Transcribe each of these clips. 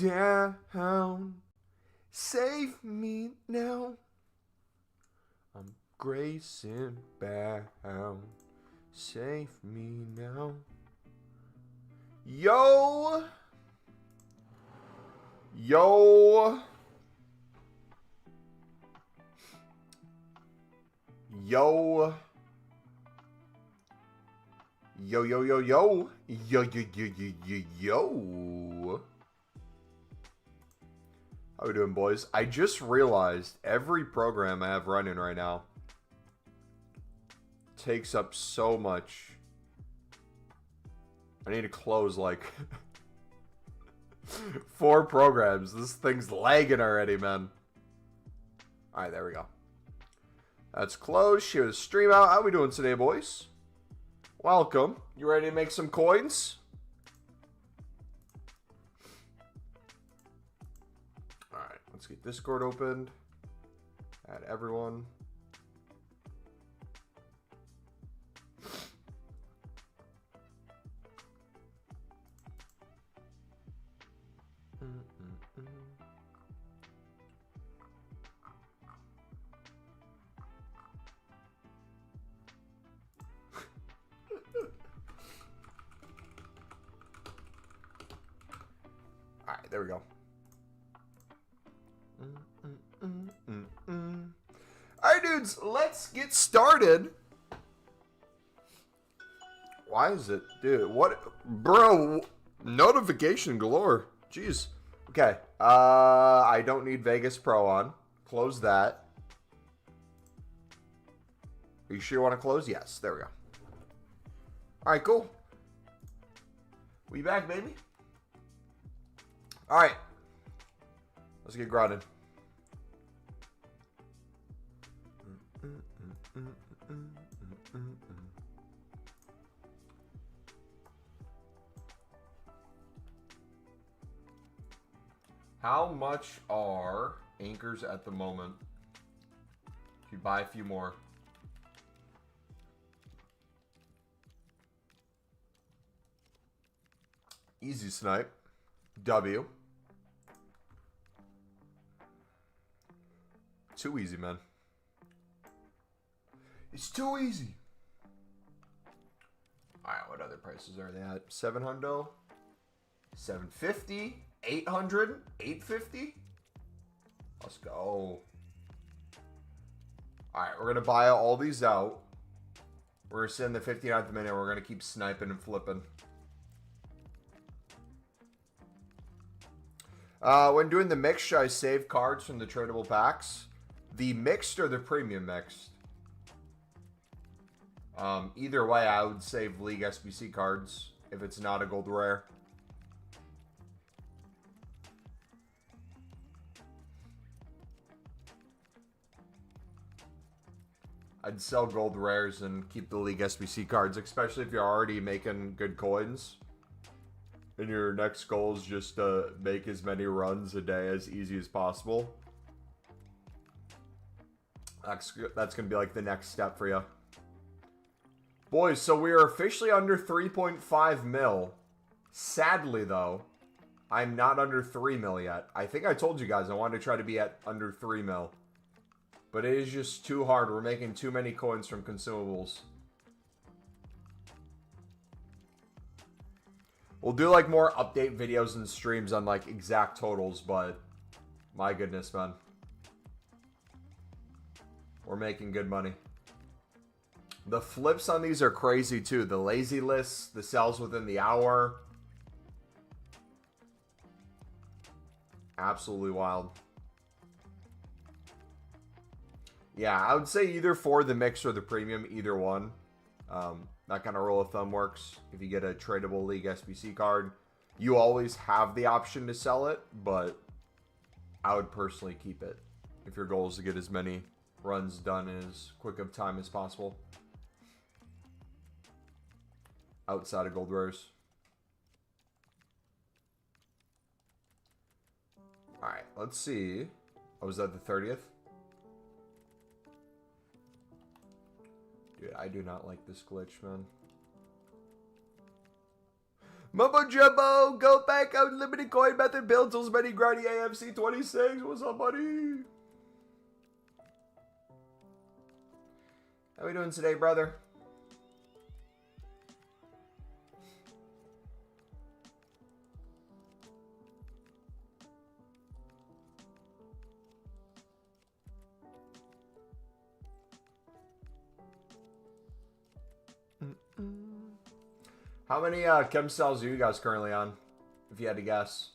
down. Save me now. I'm Grayson bound. Save me now. Yo. Yo. Yo. Yo, yo, yo, yo. Yo, yo, yo, yo, yo, yo. How we doing, boys? I just realized every program I have running right now takes up so much. I need to close like 4 programs. This thing's lagging already, man. Alright, there we go. That's closed. Share the stream out. How we doing today, boys? Welcome. You ready to make some coins? Alright, let's get Discord opened. Add everyone. Alright, there we go. Alright, dudes, let's get started. Why is it? Dude, what? Bro, notification galore. Jeez. Okay, I don't need Vegas Pro on. Close that. Are you sure you want to close? Yes, there we go. Alright, cool. We back, baby? Alright. Let's get grinding. How much are anchors at the moment? If you buy a few more. Easy snipe. W. Too easy, man. It's too easy. Alright, what other prices are they at? 700, 750, 800, 850. Let's go. Alright, we're gonna buy all these out. We're gonna sit in the 59th minute. We're gonna keep sniping and flipping. When doing the mix, should I save cards from the tradable packs? The mixed or the premium mixed? Either way, I would save League SBC cards if it's not a gold rare. I'd sell gold rares and keep the League SBC cards, especially if you're already making good coins. And your next goal is just to make as many runs a day as easy as possible. That's going to be like the next step for you. Boys, so we are officially under 3.5 mil. Sadly, though, I'm not under 3 mil yet. I think I told you guys I wanted to try to be at under 3 mil. But it is just too hard. We're making too many coins from consumables. We'll do like more update videos and streams on like exact totals, but my goodness, man. We're making good money. The flips on these are crazy too. The lazy lists, the sells within the hour. Absolutely wild. Yeah, I would say either for the mix or the premium, either one. That kind of rule of thumb works. If you get a tradable League SBC card, you always have the option to sell it, but I would personally keep it if your goal is to get as many runs done in as quick of time as possible. Outside of gold rares. Alright, let's see. Oh, was that the 30th? Dude, I do not like this glitch, man. Mumbo Jumbo, go back, unlimited coin method, Paletools, many grindy EAFC26. What's up, buddy? How we doing today, brother? How many chem cells are you guys currently on, if you had to guess?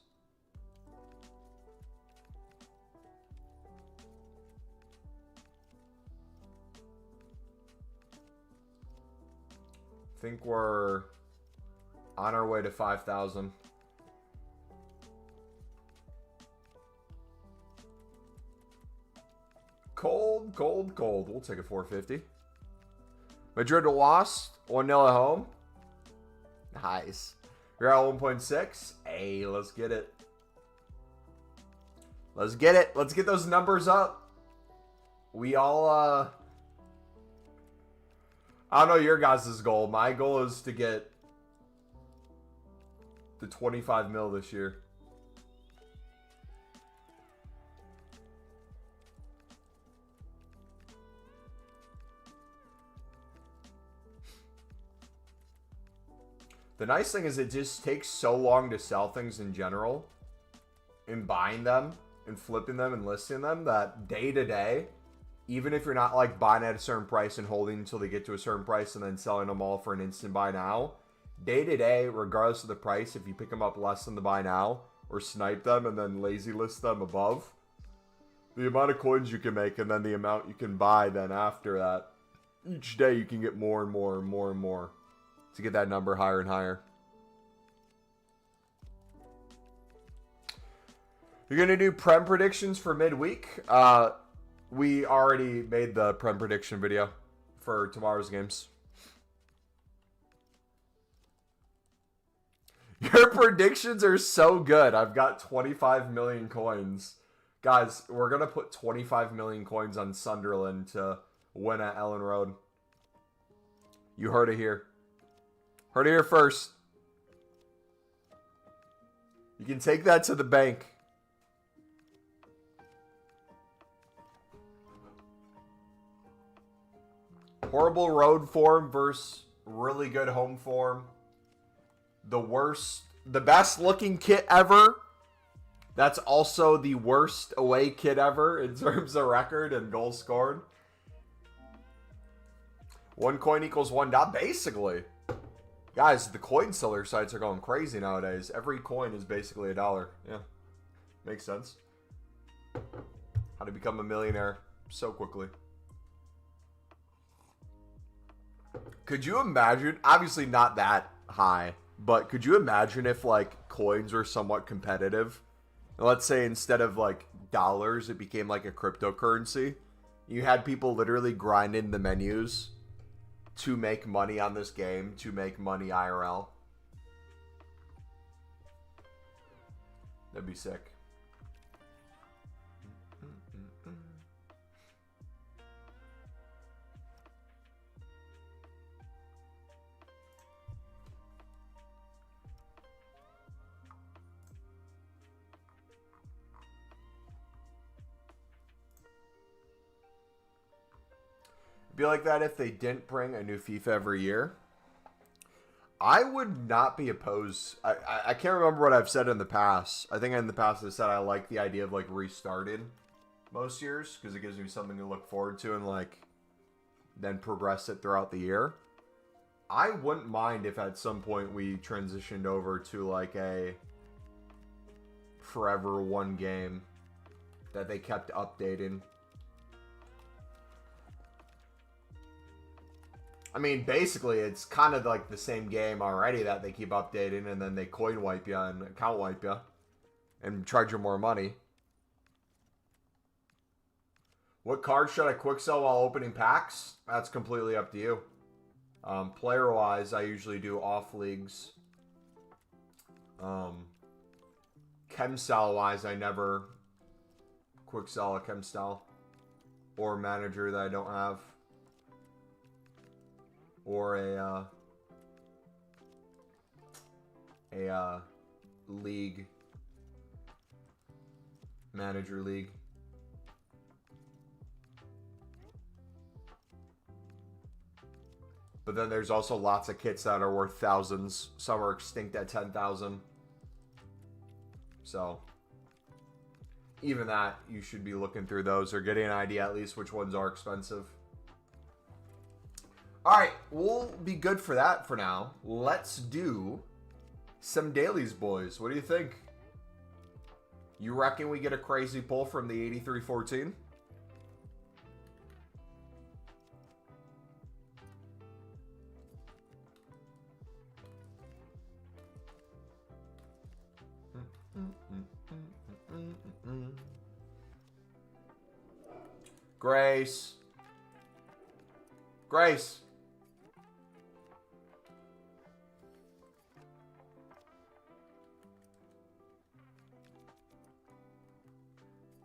I think we're on our way to 5,000. Cold, cold, cold. We'll take a 450. Madrid lost 1-0 at home. Nice. You're at 1.6. Hey, let's get it. Let's get it. Let's get those numbers up. We all, I don't know your guys' goal. My goal is to get the 25 mil this year. The nice thing is it just takes so long to sell things in general, and buying them and flipping them and listing them, that day to day, even if you're not like buying at a certain price and holding until they get to a certain price and then selling them all for an instant buy now, day to day, regardless of the price, if you pick them up less than the buy now or snipe them and then lazy list them above, the amount of coins you can make and then the amount you can buy then after that, each day you can get more and more and more and more to get that number higher and higher. You're going to do Prem predictions for midweek? We already made the Prem prediction video for tomorrow's games. Your predictions are so good. I've got 25 million coins. Guys, we're going to put 25 million coins on Sunderland to win at Ellen Road. You heard it here. Heard it here first. You can take that to the bank. Horrible road form versus really good home form. The best looking kit ever. That's also the worst away kit ever in terms of record and goals scored. 1 coin equals 1 dot, basically. Guys, the coin seller sites are going crazy nowadays. Every coin is basically $1. Yeah, makes sense. How to become a millionaire so quickly. Could you imagine, obviously not that high, but could you imagine if like coins were somewhat competitive? Let's say instead of like dollars, it became like a cryptocurrency. You had people literally grinding the menus to make money on this game, to make money IRL. That'd be sick. Be like that if they didn't bring a new FIFA every year. I would not be opposed. I can't remember what I've said in the past. I think in the past I said I like the idea of like restarting most years because it gives me something to look forward to and like then progress it throughout the year. I wouldn't mind if at some point we transitioned over to like a forever one game that they kept updating. I mean, basically, it's kind of like the same game already that they keep updating, and then they coin wipe you and account wipe you and charge you more money. What cards should I quick sell while opening packs? That's completely up to you. Player-wise, I usually do off leagues. Chem-style-wise, I never quick sell a chem-style or manager that I don't have. Or a league, manager league. But then there's also lots of kits that are worth thousands. Some are extinct at 10,000. So even that, you should be looking through those or getting an idea at least which ones are expensive. All right, we'll be good for that for now. Let's do some dailies, boys. What do you think? You reckon we get a crazy pull from the 8314? Grace. Grace.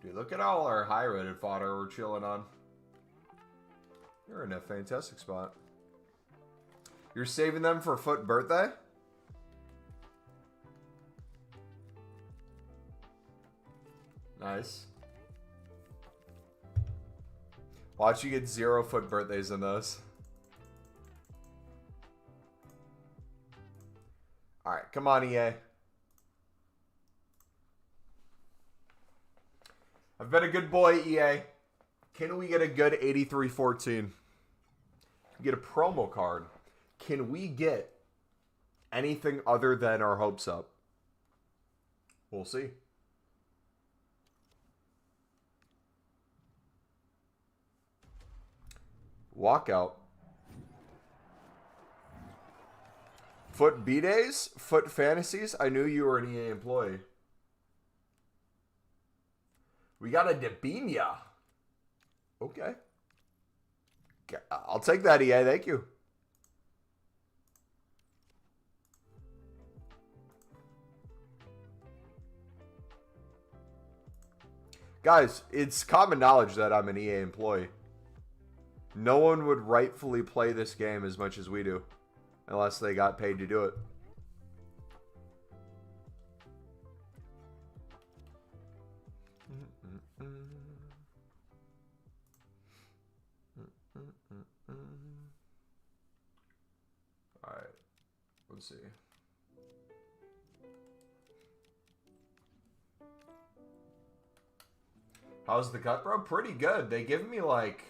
Dude, look at all our high-rated fodder we're chilling on. You're in a fantastic spot. You're saving them for Foot birthday? Nice. Watch you get 0 Foot birthdays in those. Alright, come on, EA. I've been a good boy, EA. Can we get a good 8314? Get a promo card. Can we get anything other than our hopes up? We'll see. Walkout. Foot B-Days? Foot Fantasies? I knew you were an EA employee. We got a Debinia. Okay. I'll take that, EA. Thank you. Guys, it's common knowledge that I'm an EA employee. No one would rightfully play this game as much as we do, unless they got paid to do it. Alright, let's see. How's the cut, bro? Pretty good. They give me like...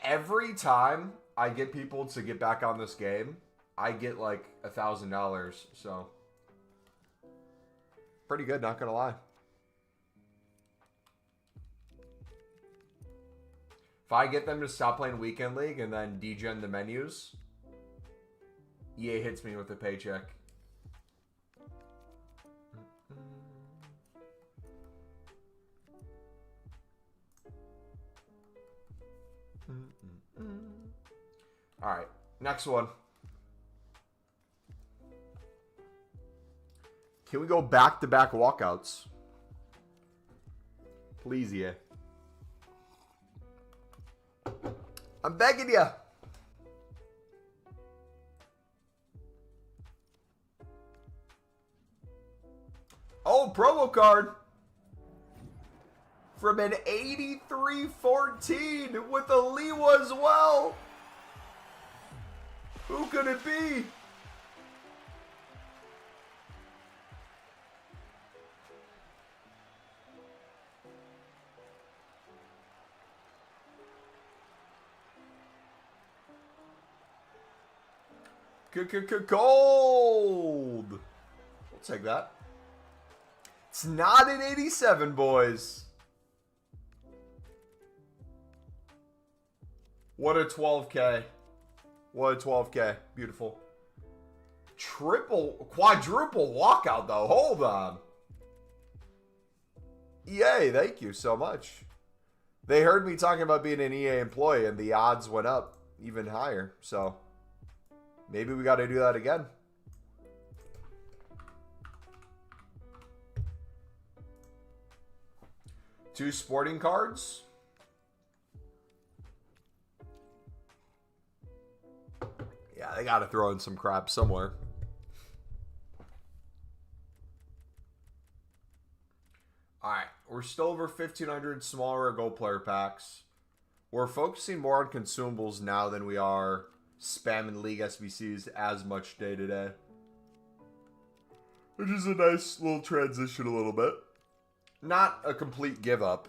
Every time I get people to get back on this game, I get like $1,000. So pretty good, not gonna lie. If I get them to stop playing Weekend League and then degen the menus, EA hits me with a paycheck. All right, next one. Can we go back-to-back walkouts? Please, yeah. I'm begging you. Oh, promo card. From an 8314 with a Liwa as well. Who could it be? Cold. We'll take that. It's not an 87, boys. What a 12K. What a 12K. Beautiful. Quadruple walkout, though. Hold on. EA, thank you so much. They heard me talking about being an EA employee, and the odds went up even higher. So, maybe we got to do that again. Two sporting cards. Yeah, they got to throw in some crap somewhere. Alright, we're still over 1,500 smaller gold player packs. We're focusing more on consumables now than we are spamming League SBCs as much day to day. Which is a nice little transition a little bit. Not a complete give up.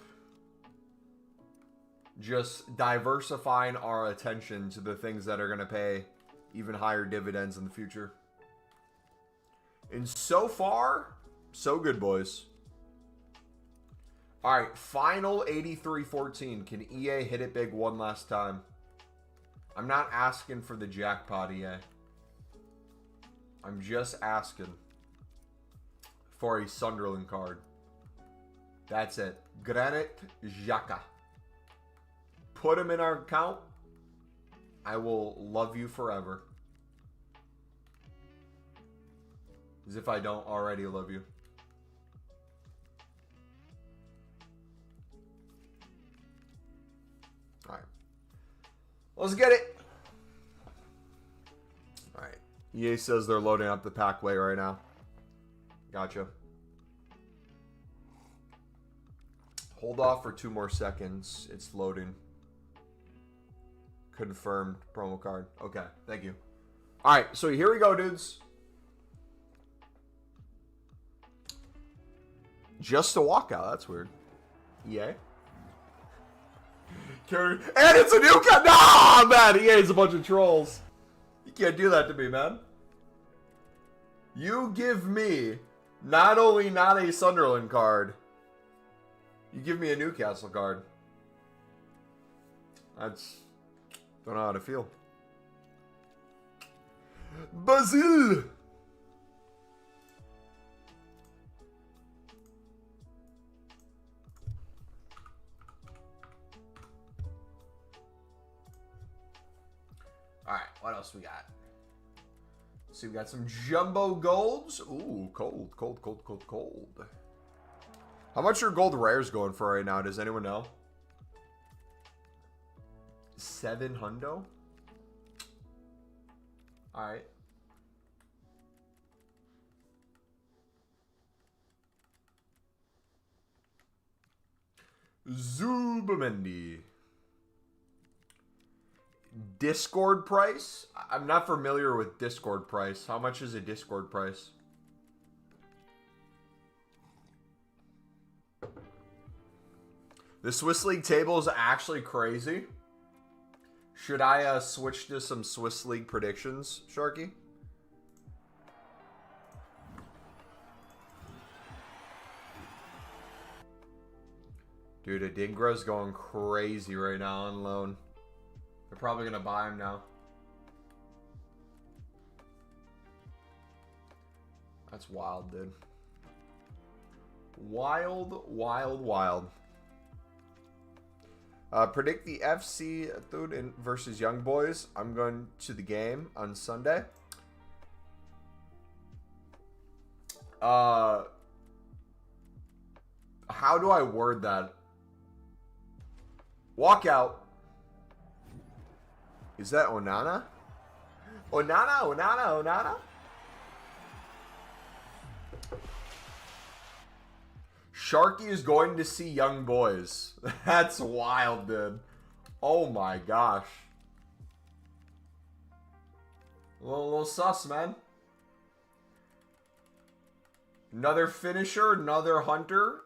Just diversifying our attention to the things that are going to pay even higher dividends in the future. And so far, so good, boys. Alright, final 83-14. Can EA hit it big one last time? I'm not asking for the jackpot, EA. I'm just asking for a Sunderland card. That's it. Granit Xhaka. Put him in our account. I will love you forever. As if I don't already love you. Alright. Let's get it. Alright. EA says they're loading up the packway right now. Gotcha. Hold off for 2 more seconds. It's loading. Confirmed promo card. Okay, thank you. Alright, so here we go, dudes. Just a walkout. That's weird. EA. And it's a new cut. Nah, man. EA is a bunch of trolls. You can't do that to me, man. You give me not only not a Sunderland card, you give me a Newcastle card. That's... Don't know how to feel. Basil! Alright, what else we got? Let's see, we got some jumbo golds. Ooh, cold, cold, cold, cold, cold. How much are gold rares going for right now? Does anyone know? 700? Alright. Zubamendi. Discord price? I'm not familiar with Discord price. How much is a Discord price? The Swiss League table is actually crazy. Should I switch to some Swiss League predictions, Sharky? Dude, Adingra's going crazy right now on loan. They're probably going to buy him now. That's wild, dude. Wild, wild, wild. Predict the FC dude versus Young Boys. I'm going to the game on Sunday. How do I word that? Walkout. Is that Onana? Onana, Onana, Onana? Sharky is going to see Young Boys. That's wild, dude. Oh my gosh. A little sus, man. Another finisher, another hunter.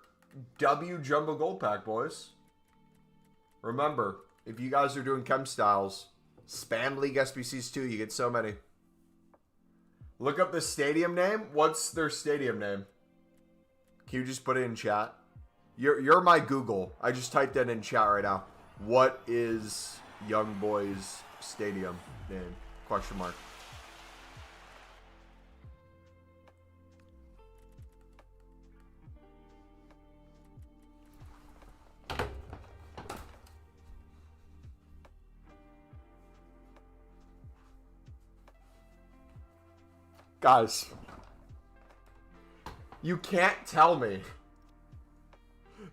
W Jumbo Gold Pack, boys. Remember, if you guys are doing chem styles, spam League SBCs too. You get so many. Look up the stadium name. What's their stadium name? Can you just put it in chat? You're my Google. I just typed that in chat right now. What is Young Boys stadium name? Question mark. Guys, you can't tell me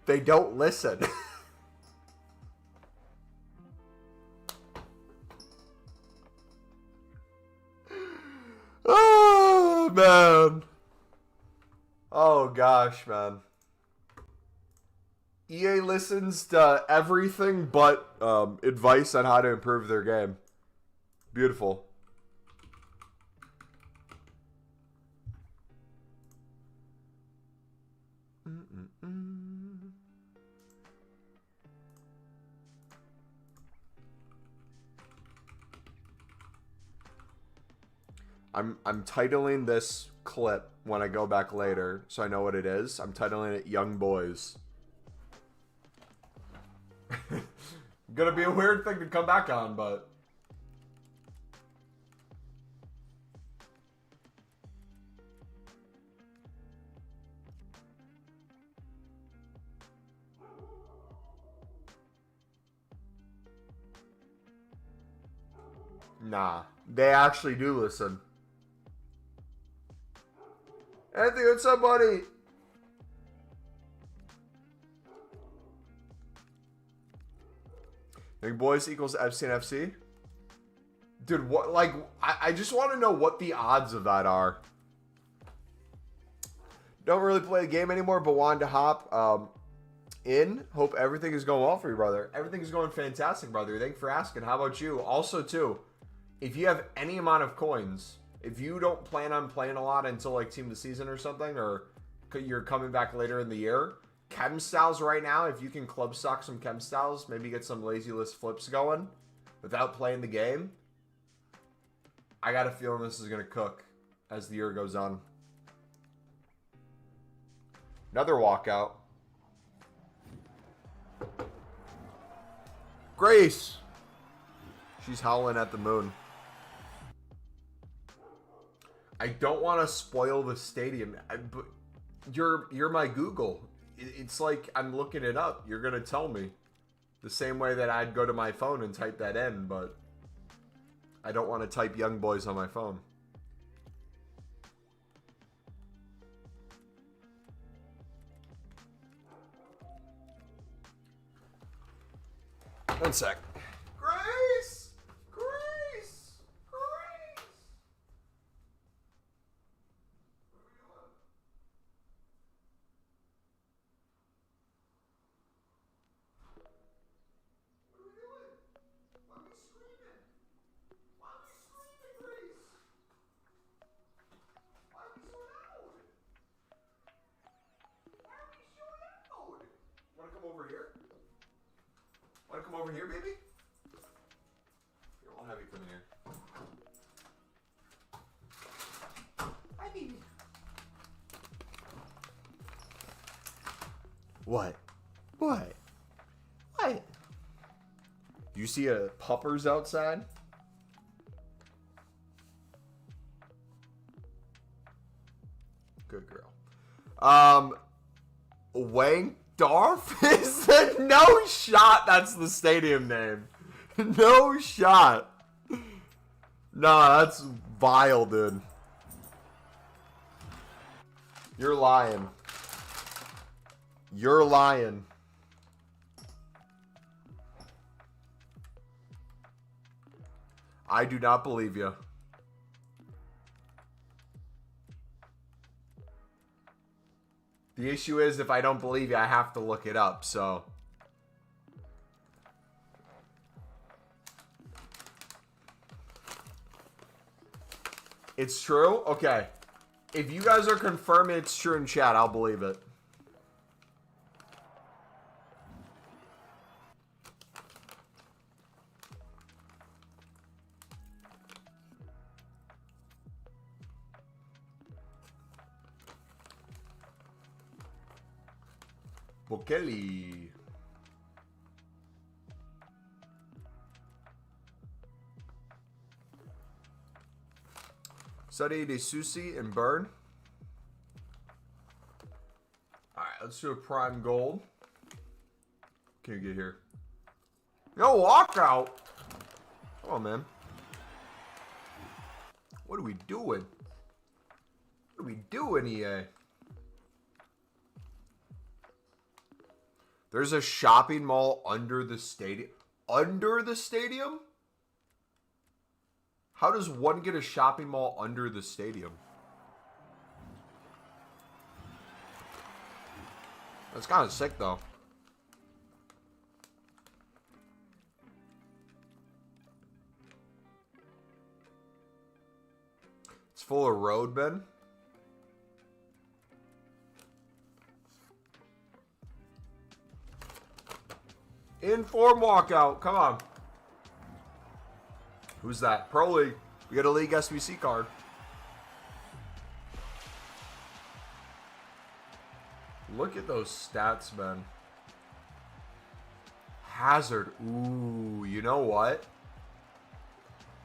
they don't listen. Oh, gosh, man. EA listens to everything but advice on how to improve their game. Beautiful. I'm titling this clip when I go back later, so I know what it is. I'm titling it Young Boys. Gonna be a weird thing to come back on, but... Nah, they actually do listen. Anything with somebody. Young Boys equals FC and FC? Dude, what, like, I just want to know what the odds of that are. Don't really play the game anymore, but wanted to hop in. Hope everything is going well for you, brother. Everything is going fantastic, brother. Thanks for asking. How about you? Also, too, if you have any amount of coins, if you don't plan on playing a lot until, like, Team of the Season or something, or you're coming back later in the year, Chem Styles right now, if you can club stock some Chem Styles, maybe get some lazy list flips going without playing the game, I got a feeling this is going to cook as the year goes on. Another walkout. Grace! She's howling at the moon. I don't want to spoil the stadium, but you're my Google. It's like I'm looking it up. You're going to tell me. The same way that I'd go to my phone and type that in, but I don't want to type Young Boys on my phone. One sec. Grace! Grace! Grace! What are we doing? Why are we screaming? Why are we screaming, Grace? Why are we so loud? Why are we so loud? Wanna come over here? Wanna come over here, baby? Here, I'll have you come in here. Hi, baby. What? What? What? You see a puppers outside? Good girl. Wang Darf is the no shot. That's the stadium name. No shot. Nah, that's vile, dude. You're lying. You're lying. I do not believe you. The issue is, if I don't believe you, I have to look it up, so. It's true? Okay. If you guys are confirming it's true in chat, I'll believe it. Bokeli. Study de Susi and Burn. Alright, let's do a prime gold. Can you get here? No walkout! Come on, man. What are we doing? What are we doing, EA? There's a shopping mall under the stadium. Under the stadium? How does one get a shopping mall under the stadium? That's kind of sick, though. It's full of road bin. Inform walkout. Come on. Who's that? Pro League. We got a League SBC card. Look at those stats, man. Hazard. Ooh, you know what?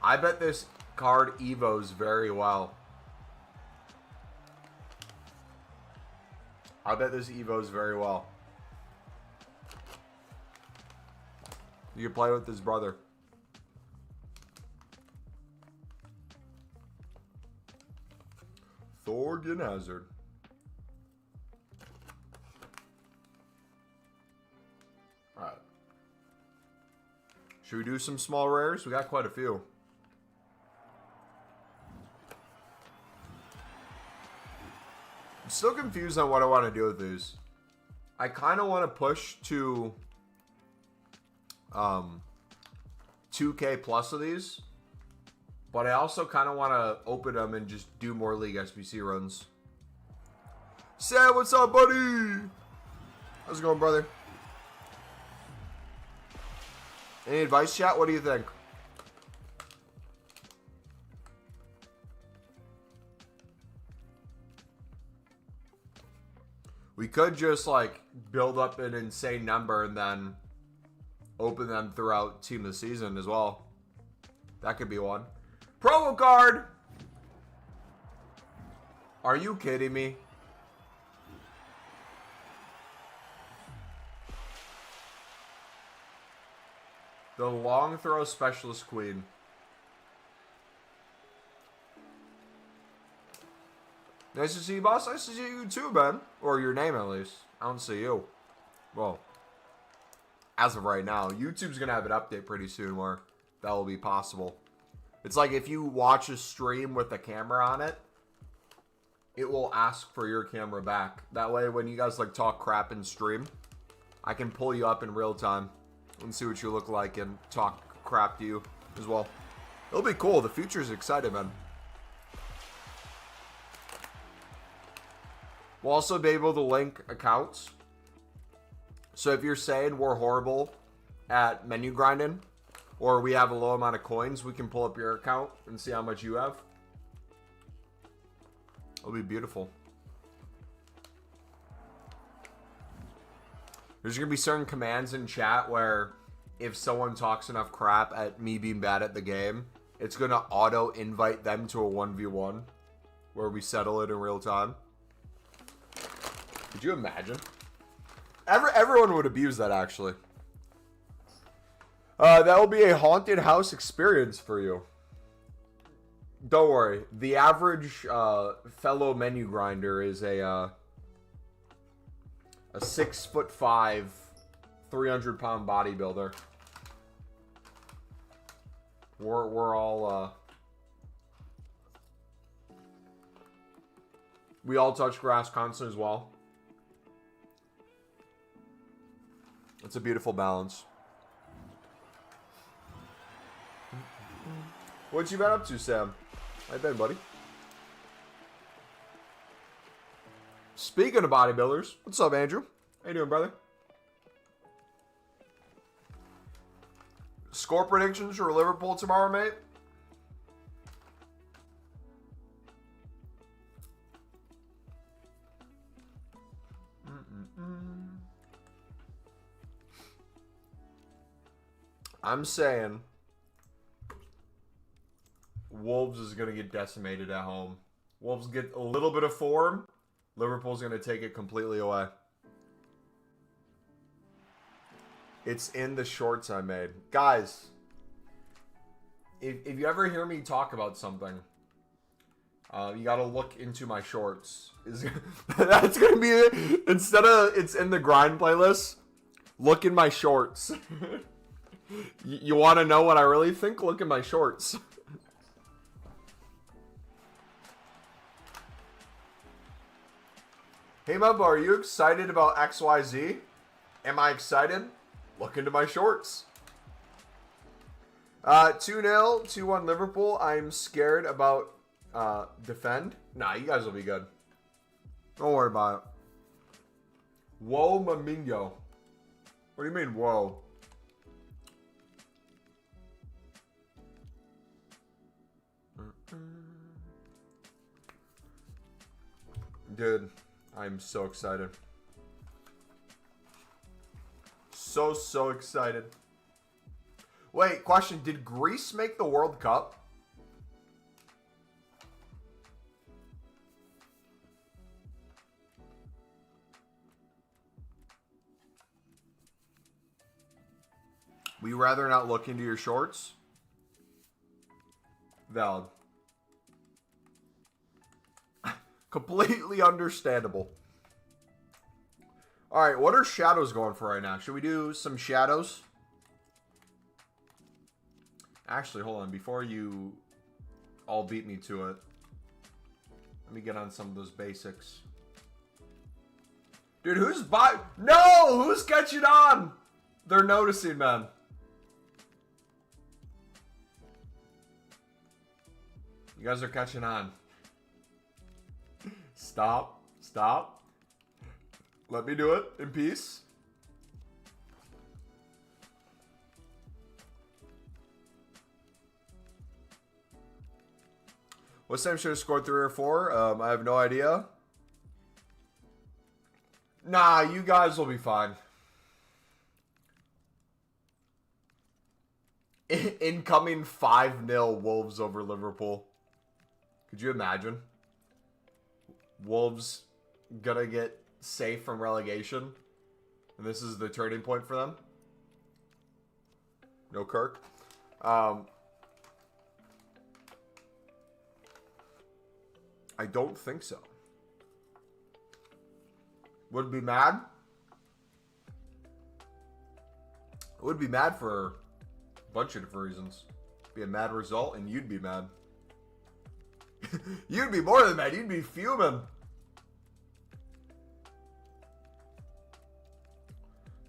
I bet this card evos very well. I bet this evos very well. You can play with his brother. Thorgan Hazard. Alright. Should we do some small rares? We got quite a few. I'm still confused on what I want to do with these. I kind of want to push to 2K plus of these. But I also kind of want to open them and just do more League SBC runs. Sam, what's up, buddy? How's it going, brother? Any advice, chat? What do you think? We could just, like, build up an insane number and then open them throughout Team of the Season as well. That could be one. Promo card! Are you kidding me? The long throw specialist queen. Nice to see you, boss. Nice to see you too, man. Or your name, at least. I don't see you. Well, as of right now, YouTube's going to have an update pretty soon where that will be possible. It's like if you watch a stream with a camera on it, it will ask for your camera back. That way, when you guys like talk crap in stream, I can pull you up in real time and see what you look like and talk crap to you as well. It'll be cool. The future's exciting, man. We'll also be able to link accounts. So if you're saying we're horrible at menu grinding, or we have a low amount of coins, we can pull up your account and see how much you have. It'll be beautiful. There's going to be certain commands in chat where if someone talks enough crap at me being bad at the game, it's going to auto-invite them to a 1v1 where we settle it in real time. Could you imagine? Everyone would abuse that, actually. That will be a haunted house experience for you. Don't worry. The average fellow menu grinder is a 6'5", 300-pound bodybuilder. We're all we all touch grass constant as well. It's a beautiful balance. What you been up to, Sam? How you been, buddy? Speaking of bodybuilders, what's up, Andrew? How you doing, brother? Score predictions for Liverpool tomorrow, mate? I'm saying Wolves is going to get decimated at home. Wolves get a little bit of form. Liverpool's going to take it completely away. It's in the shorts I made. Guys, if you ever hear me talk about something, you got to look into my shorts. That's going to be it. Instead of it's in the grind playlist, look in my shorts. You want to know what I really think? Look at my shorts. Hey, Mub, are you excited about XYZ? Am I excited? Look into my shorts. 2-0, 2-1 Liverpool. I'm scared about defend. Nah, you guys will be good. Don't worry about it. Whoa, Mamingo. What do you mean, whoa? Dude, I'm so excited. So excited. Wait, question. Did Greece make the World Cup? Would you rather not look into your shorts? Valid. Completely understandable. Alright, what are shadows going for right now? Should we do some shadows? Actually, hold on. Before you all beat me to it, let me get on some of those basics. Dude, who's by? No! Who's catching on? They're noticing, man. You guys are catching on. Stop. Stop. Let me do it in peace. What time should have scored 3 or 4? I have no idea. Nah, you guys will be fine. Incoming 5-0 Wolves over Liverpool. Could you imagine? Wolves gonna get safe from relegation. And this is the turning point for them. No Kirk. I don't think so. Would be mad. Would be mad for a bunch of different reasons. Be a mad result and you'd be mad. You'd be more than mad. You'd be fuming.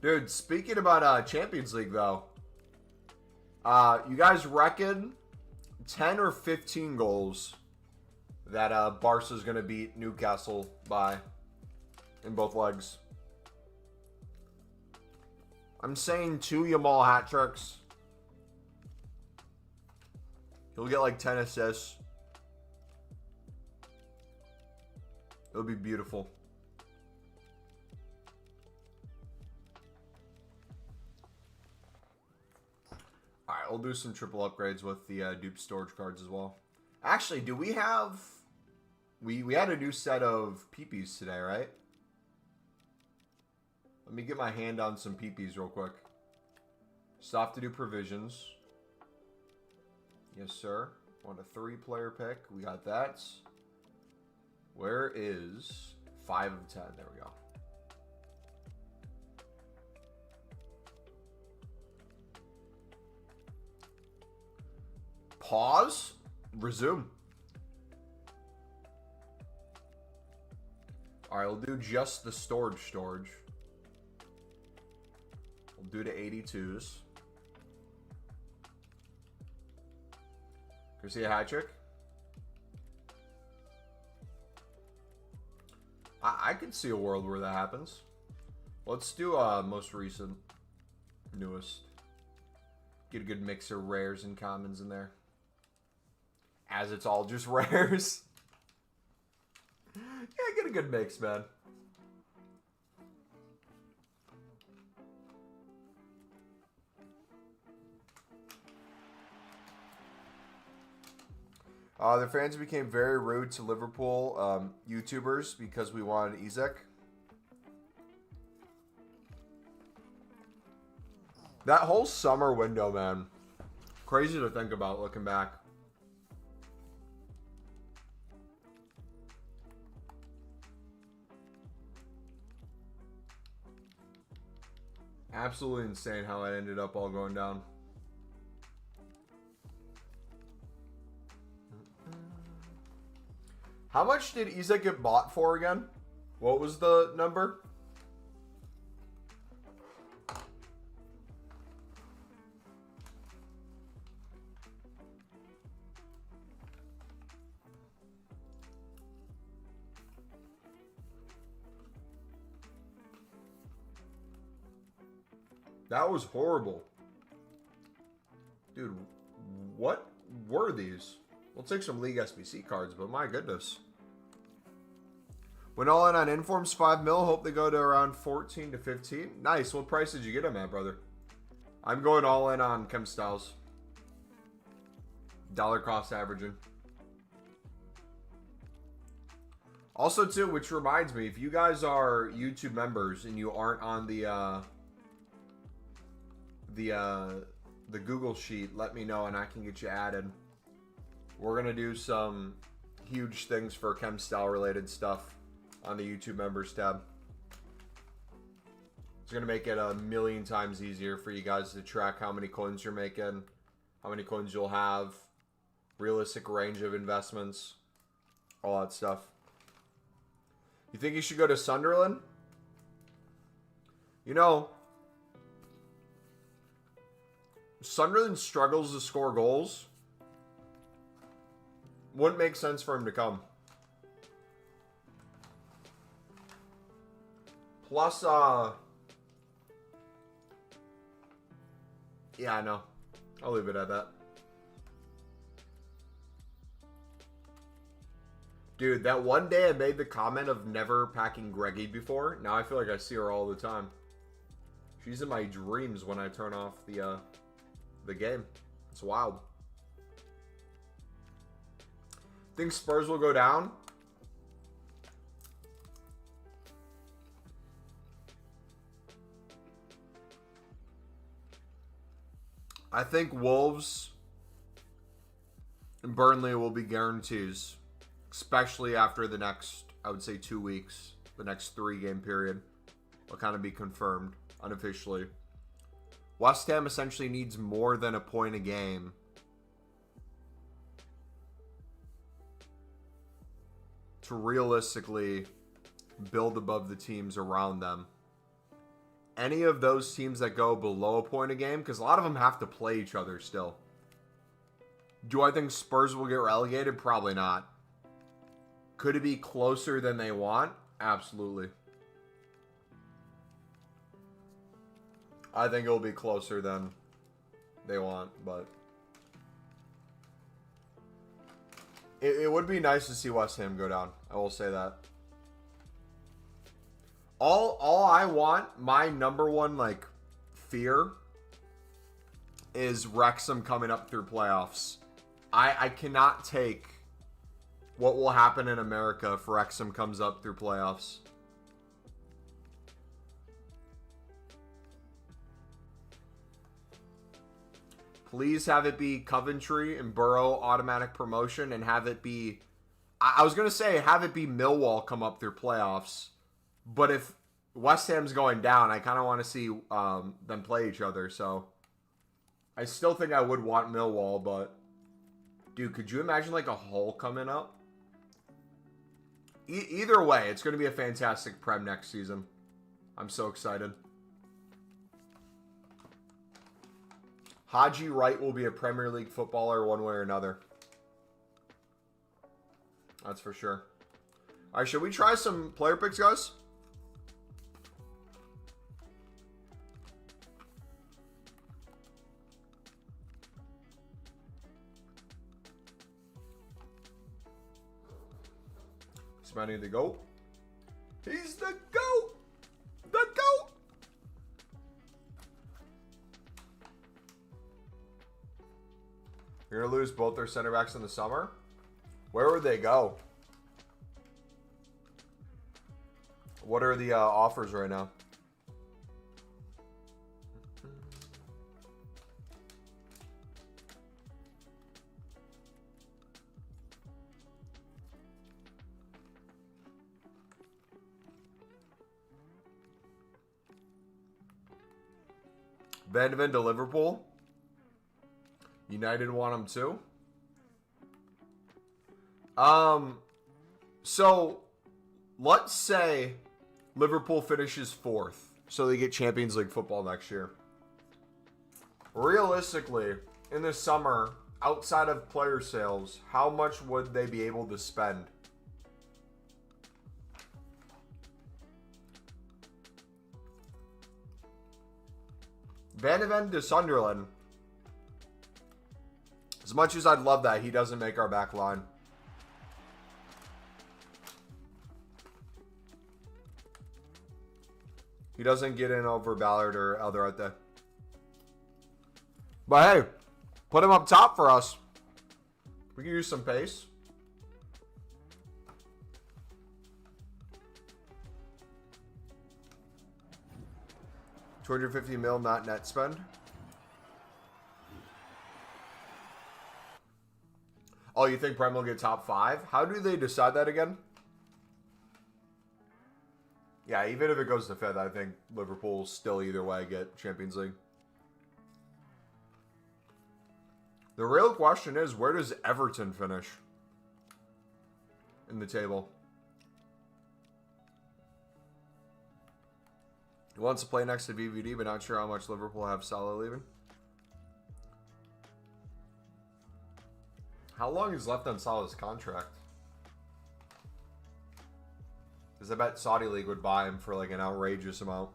Dude, speaking about Champions League, though. You guys reckon 10 or 15 goals that Barca's going to beat Newcastle by in both legs? I'm saying 2 Yamal hat tricks. He'll get like 10 assists. It'll be beautiful. Alright, we'll do some triple upgrades with the dupe storage cards as well. Actually, do we have... We had a new set of peepees today, right? Let me get my hand on some peepees real quick. Still have to do provisions. Yes, sir. Want a 3-player pick. We got that. Where is 5 of 10? There we go. Pause. Resume. Alright, we'll do just the storage. We'll do the 82s. Can we see a hat trick? I could see a world where that happens. Let's do most recent, newest. Get a good mix of rares and commons in there. As it's all just rares. Yeah, get a good mix, man. The fans became very rude to Liverpool YouTubers because we wanted Isak. That whole summer window, man. Crazy to think about looking back. Absolutely insane how it ended up all going down. How much did Isak get bought for again? What was the number? That was horrible. Dude, what were these? We'll take some League SBC cards, but my goodness. Went all in on Informs 5 mil. Hope they go to around 14 to 15. Nice. What price did you get them at, brother? I'm going all in on Chem Styles. Dollar cost averaging. Also, too, which reminds me, if you guys are YouTube members and you aren't on the Google sheet, let me know and I can get you added. We're gonna do some huge things for Chem Style related stuff on the YouTube members tab. It's gonna make it a million times easier for you guys to track how many coins you're making, how many coins you'll have, realistic range of investments, all that stuff. You think you should go to Sunderland? You know, Sunderland struggles to score goals. Wouldn't make sense for him to come. Plus, yeah, I know. I'll leave it at that. Dude, that one day I made the comment of never packing Greggy before. Now I feel like I see her all the time. She's in my dreams when I turn off the game. It's wild. Think Spurs will go down? I think Wolves and Burnley will be guarantees. Especially after the next, I would say 2 weeks. The next 3-game period will kind of be confirmed unofficially. West Ham essentially needs more than a point a game to realistically build above the teams around them. Any of those teams that go below a point a game, because a lot of them have to play each other still. Do I think Spurs will get relegated? Probably not. Could it be closer than they want? Absolutely. I think it'll be closer than they want, but it would be nice to see West Ham go down. I will say that. All I want, my number one like fear, is Wrexham coming up through playoffs. I cannot take what will happen in America if Wrexham comes up through playoffs. Please have it be Coventry and Borough automatic promotion, and have it be... I was going to say have it be Millwall come up through playoffs. But if West Ham's going down, I kind of want to see them play each other. So I still think I would want Millwall, but... Dude, could you imagine like a Hull coming up? Either way, it's going to be a fantastic Prem next season. I'm so excited. Haji Wright will be a Premier League footballer one way or another. That's for sure. All right, should we try some player picks, guys? Manny the GOAT. He's the GOAT! The GOAT! You're going to lose both their center backs in the summer? Where would they go? What are the offers right now? Van de Ven to Liverpool. United want him too. So let's say Liverpool finishes 4th, so they get Champions League football next year. Realistically, in the summer, outside of player sales, how much would they be able to spend? Van de Ven to Sunderland. As much as I'd love that, he doesn't make our back line. He doesn't get in over Ballard or Alderete. But hey, put him up top for us. We can use some pace. $250 mil, not net spend. Oh, you think Prem will get top 5? How do they decide that again? Yeah, even if it goes to 5th, I think Liverpool will still either way get Champions League. The real question is, where does Everton finish in the table? He wants to play next to VVD, but not sure how much Liverpool have Salah leaving. How long is left on Salah's contract? Because I bet Saudi League would buy him for like an outrageous amount.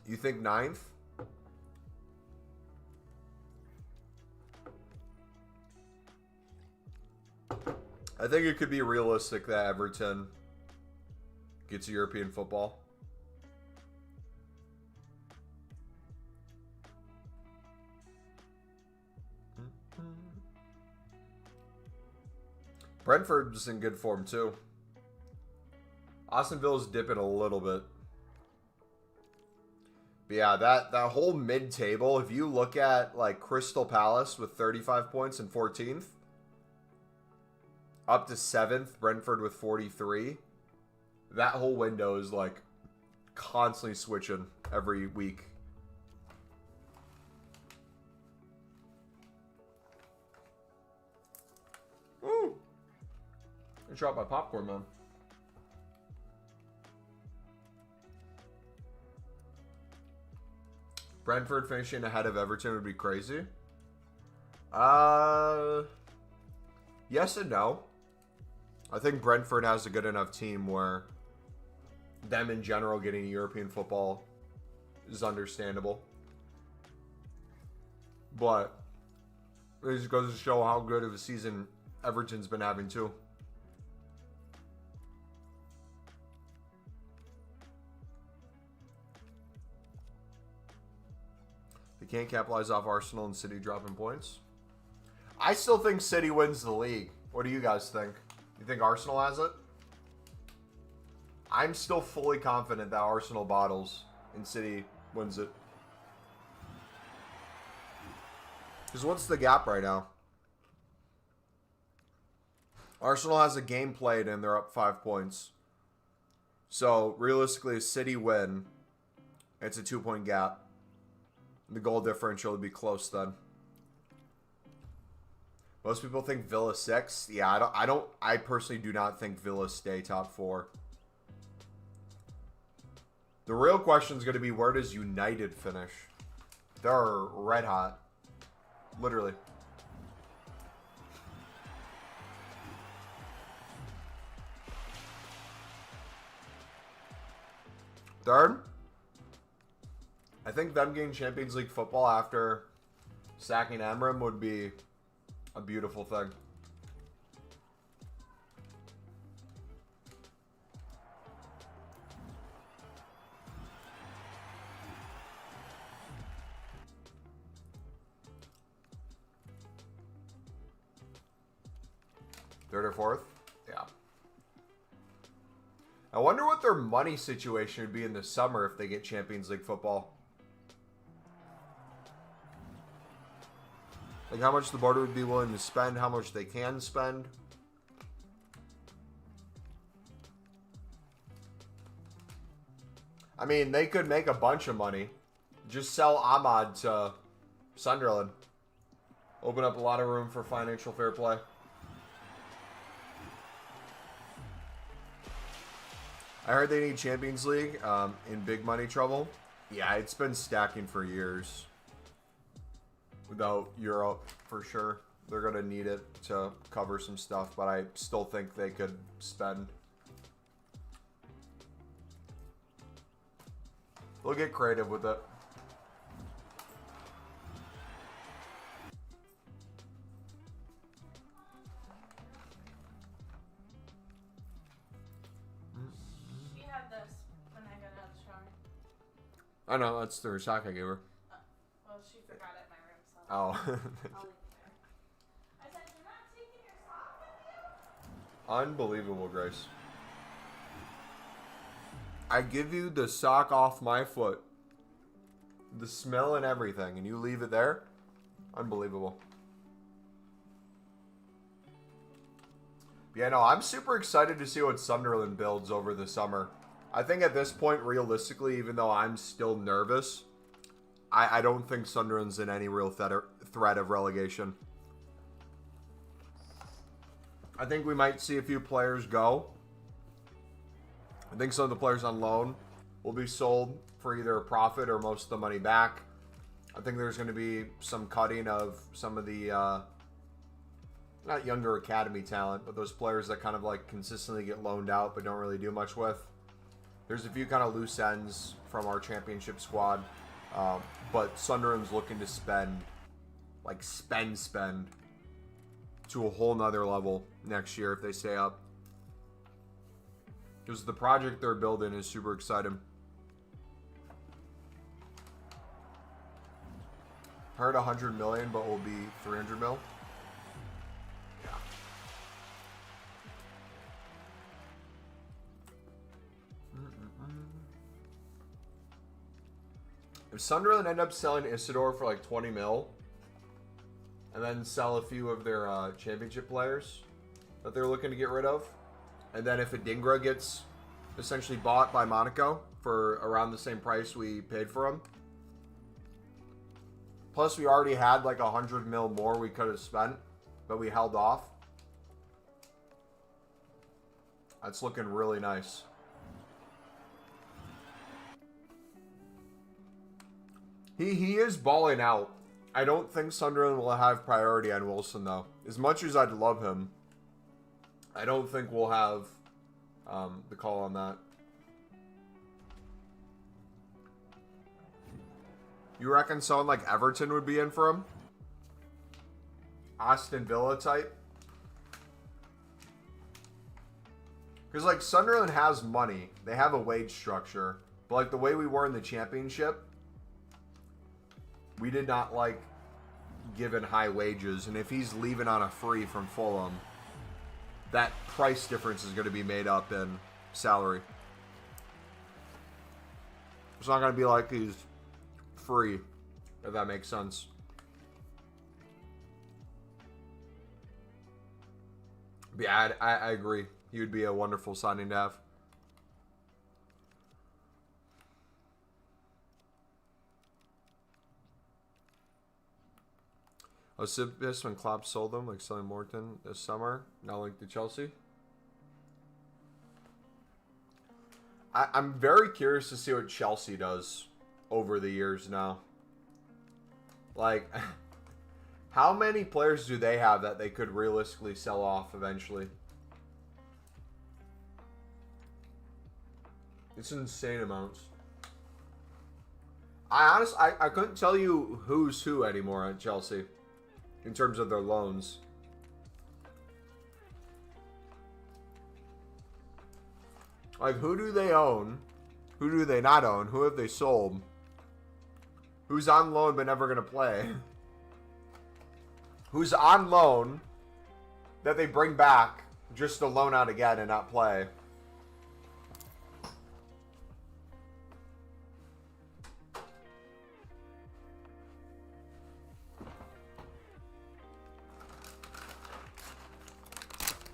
You think 9th? I think it could be realistic that Everton gets European football. Brentford's in good form too. Aston Villa's dipping a little bit. But yeah, that whole mid-table, if you look at like Crystal Palace with 35 points and 14th, up to 7th, Brentford with 43, that whole window is like constantly switching every week. Ooh. I dropped my popcorn, man. Brentford finishing ahead of Everton would be crazy. Yes and no. I think Brentford has a good enough team where them in general getting European football is understandable. But it just goes to show how good of a season Everton's been having too. They can't capitalize off Arsenal and City dropping points. I still think City wins the league. What do you guys think? You think Arsenal has it? I'm still fully confident that Arsenal bottles and City wins it. Because what's the gap right now? Arsenal has a game played and they're up 5 points. So realistically, a City win, it's a 2-point gap. The goal differential would be close then. Most people think Villa 6. Yeah, I personally do not think Villa stay top 4. The real question is going to be, where does United finish? They're red hot. Literally. Third, I think them getting Champions League football after sacking Amram would be a beautiful thing. Third or fourth? Yeah. I wonder what their money situation would be in the summer if they get Champions League football. Like how much the board would be willing to spend, how much they can spend. I mean, they could make a bunch of money. Just sell Ahmad to Sunderland. Open up a lot of room for financial fair play. I heard they need Champions League in big money trouble. Yeah, it's been stacking for years. Without Europe, for sure. They're going to need it to cover some stuff, but I still think they could spend. They'll get creative with it. She had this when I got out of the shower. I know, that's the sock I gave her. Well, she forgot it in my room, so Oh. I'll leave it there. I said, you're not taking your sock with you? Unbelievable, Grace. I give you the sock off my foot. The smell and everything, and you leave it there? Unbelievable. Yeah, no, I'm super excited to see what Sunderland builds over the summer. I think at this point, realistically, even though I'm still nervous, I don't think Sunderland's in any real threat of relegation. I think we might see a few players go. I think some of the players on loan will be sold for either a profit or most of the money back. I think there's going to be some cutting of some of the, not younger academy talent, but those players that kind of like consistently get loaned out but don't really do much with. There's a few kind of loose ends from our championship squad, but Sunderland's looking to spend, like spend to a whole nother level next year if they stay up. Because the project they're building is super exciting. Heard 100 million, but will be 300 mil. Yeah. If Sunderland end up selling Isidore for like 20 mil, and then sell a few of their championship players that they're looking to get rid of, and then if Adingra gets essentially bought by Monaco for around the same price we paid for him, plus we already had like 100 mil more we could have spent, but we held off. That's looking really nice. He is balling out. I don't think Sunderland will have priority on Wilson though. As much as I'd love him, I don't think we'll have the call on that. You reckon someone like Everton would be in for him? Aston Villa type? Because like Sunderland has money. They have a wage structure. But like the way we were in the championship, we did not like given high wages. And if he's leaving on a free from Fulham, that price difference is going to be made up in salary. It's not going to be like he's free, if that makes sense. But yeah, I agree. He would be a wonderful signing to have. I was pissed when Klopp sold them, like selling Morton this summer, now linked to Chelsea. I'm very curious to see what Chelsea does over the years now. Like, how many players do they have that they could realistically sell off eventually? It's insane amounts. I couldn't tell you who's who anymore at Chelsea in terms of their loans. Like, who do they own? Who do they not own? Who have they sold? Who's on loan but never going to play? Who's on loan that they bring back just to loan out again and not play?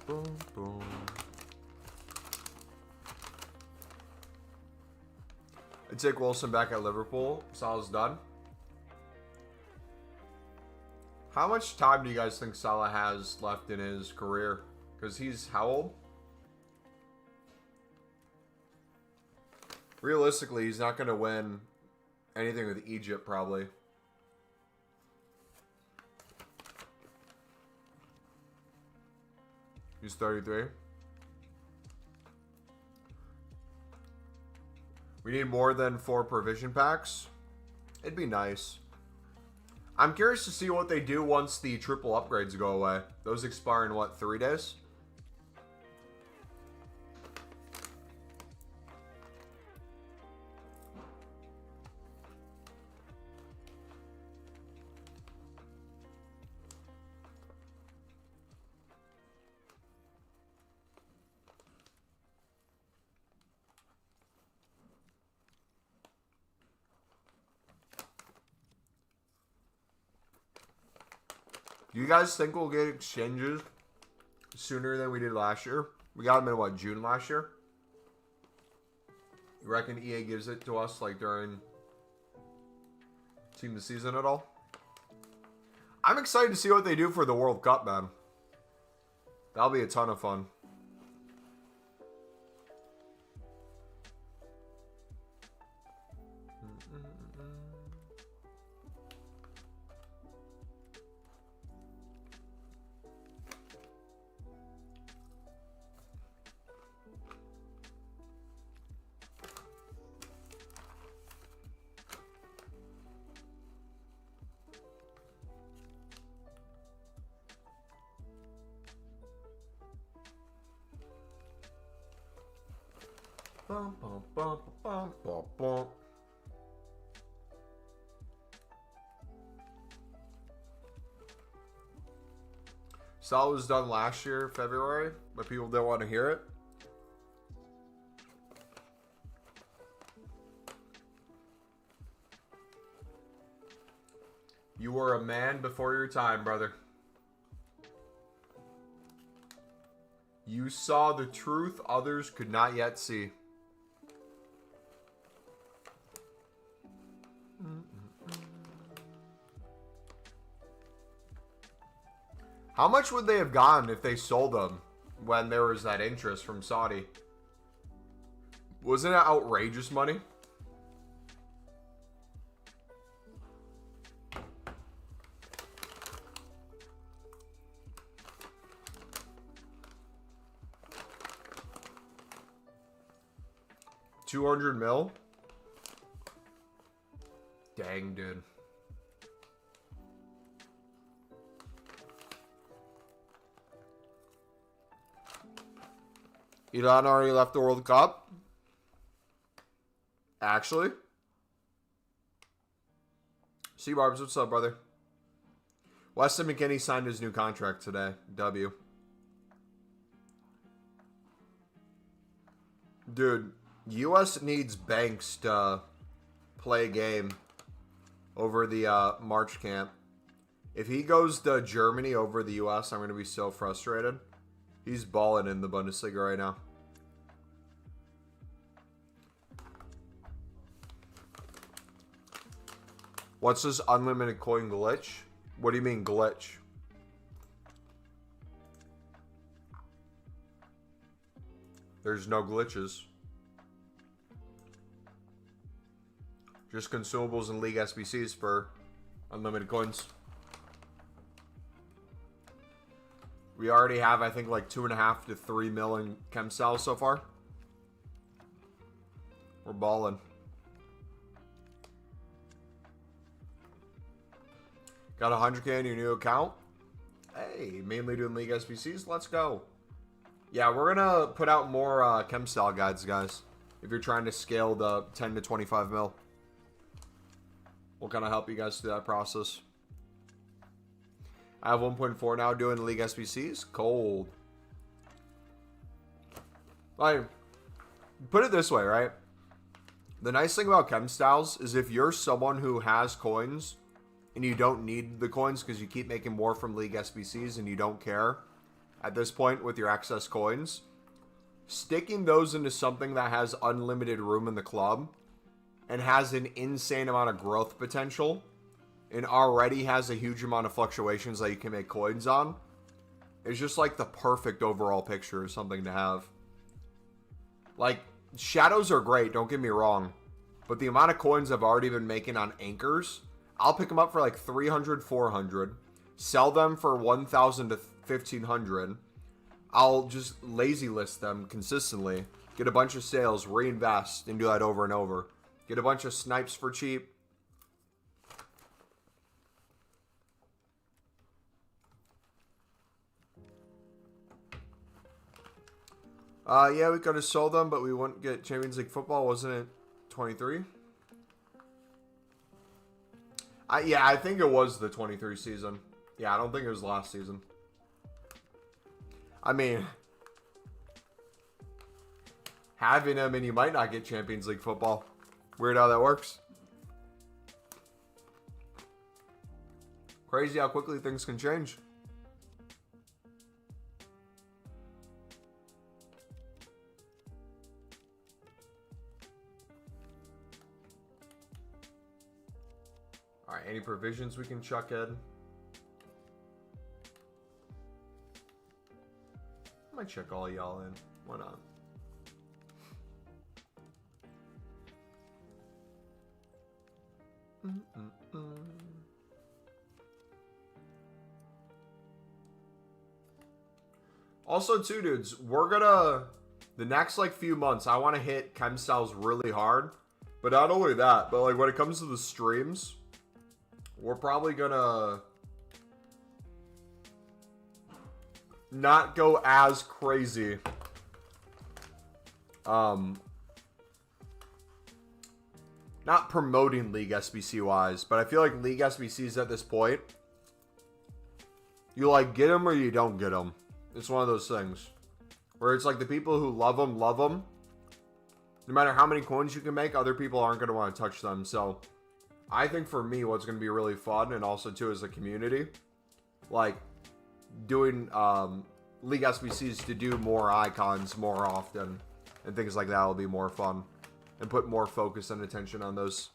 Boom, boom. I'd take Wilson back at Liverpool. Salah's done. How much time do you guys think Salah has left in his career? Because he's how old? Realistically, he's not going to win anything with Egypt, probably. He's 33. We need more than 4 provision packs. It'd be nice. I'm curious to see what they do once the triple upgrades go away. Those expire in, what, 3 days? Do you guys think we'll get exchanges sooner than we did last year? We got them in, what, June last year? You reckon EA gives it to us, like, during team of the season at all? I'm excited to see what they do for the World Cup, man. That'll be a ton of fun. Bum, bum, bum, bum, bum, bum. Salah was done last year, February, but people didn't want to hear it. You were a man before your time, brother. You saw the truth others could not yet see. How much would they have gotten if they sold them when there was that interest from Saudi? Wasn't it outrageous money? $200 mil? Dang, dude. Iran already left the World Cup? Actually? C-Barbs, what's up, brother? Weston McKinney signed his new contract today. W. Dude, U.S. needs Banks to play a game over the March camp. If he goes to Germany over the U.S., I'm going to be so frustrated. He's balling in the Bundesliga right now. What's this unlimited coin glitch? What do you mean glitch? There's no glitches. Just consumables and League SBCs for unlimited coins. We already have, I think, like 2.5 to 3 mil in chem cells so far. We're balling. Got 100K in your new account? Hey, mainly doing League SBCs? Let's go. Yeah, we're going to put out more chem cell guides, guys. If you're trying to scale the 10 to 25 mil. We'll kind of help you guys through that process. I have 1.4 now doing League SBCs. Cold. Like, put it this way, right? The nice thing about chem styles is if you're someone who has coins and you don't need the coins because you keep making more from League SBCs and you don't care at this point with your excess coins, sticking those into something that has unlimited room in the club and has an insane amount of growth potential and already has a huge amount of fluctuations that you can make coins on, it's just like the perfect overall picture or something to have. Like, shadows are great, don't get me wrong, but the amount of coins I've already been making on anchors, I'll pick them up for like 300, 400, sell them for 1,000 to 1,500. I'll just lazy list them consistently, get a bunch of sales, reinvest, and do that over and over. Get a bunch of snipes for cheap. Yeah, we could have sold them, but we wouldn't get Champions League football, wasn't it? 23? Yeah, I think it was the 23 season. Yeah, I don't think it was last season. I mean, having them and you might not get Champions League football. Weird how that works. Crazy how quickly things can change. Alright, any provisions we can chuck in? I might check all y'all in. Why not? Also, too, dudes, we're gonna... The next, like, few months, I want to hit chem styles really hard. But not only that, but, like, when it comes to the streams... We're probably gonna not go as crazy. Not promoting League SBC wise, but I feel like League SBCs at this point, you like get them or you don't get them. It's one of those things where it's like the people who love them, love them. No matter how many coins you can make, other people aren't going to want to touch them. So I think for me, what's going to be really fun, and also too as a community, like doing League SBCs to do more icons more often and things like that will be more fun and put more focus and attention on those.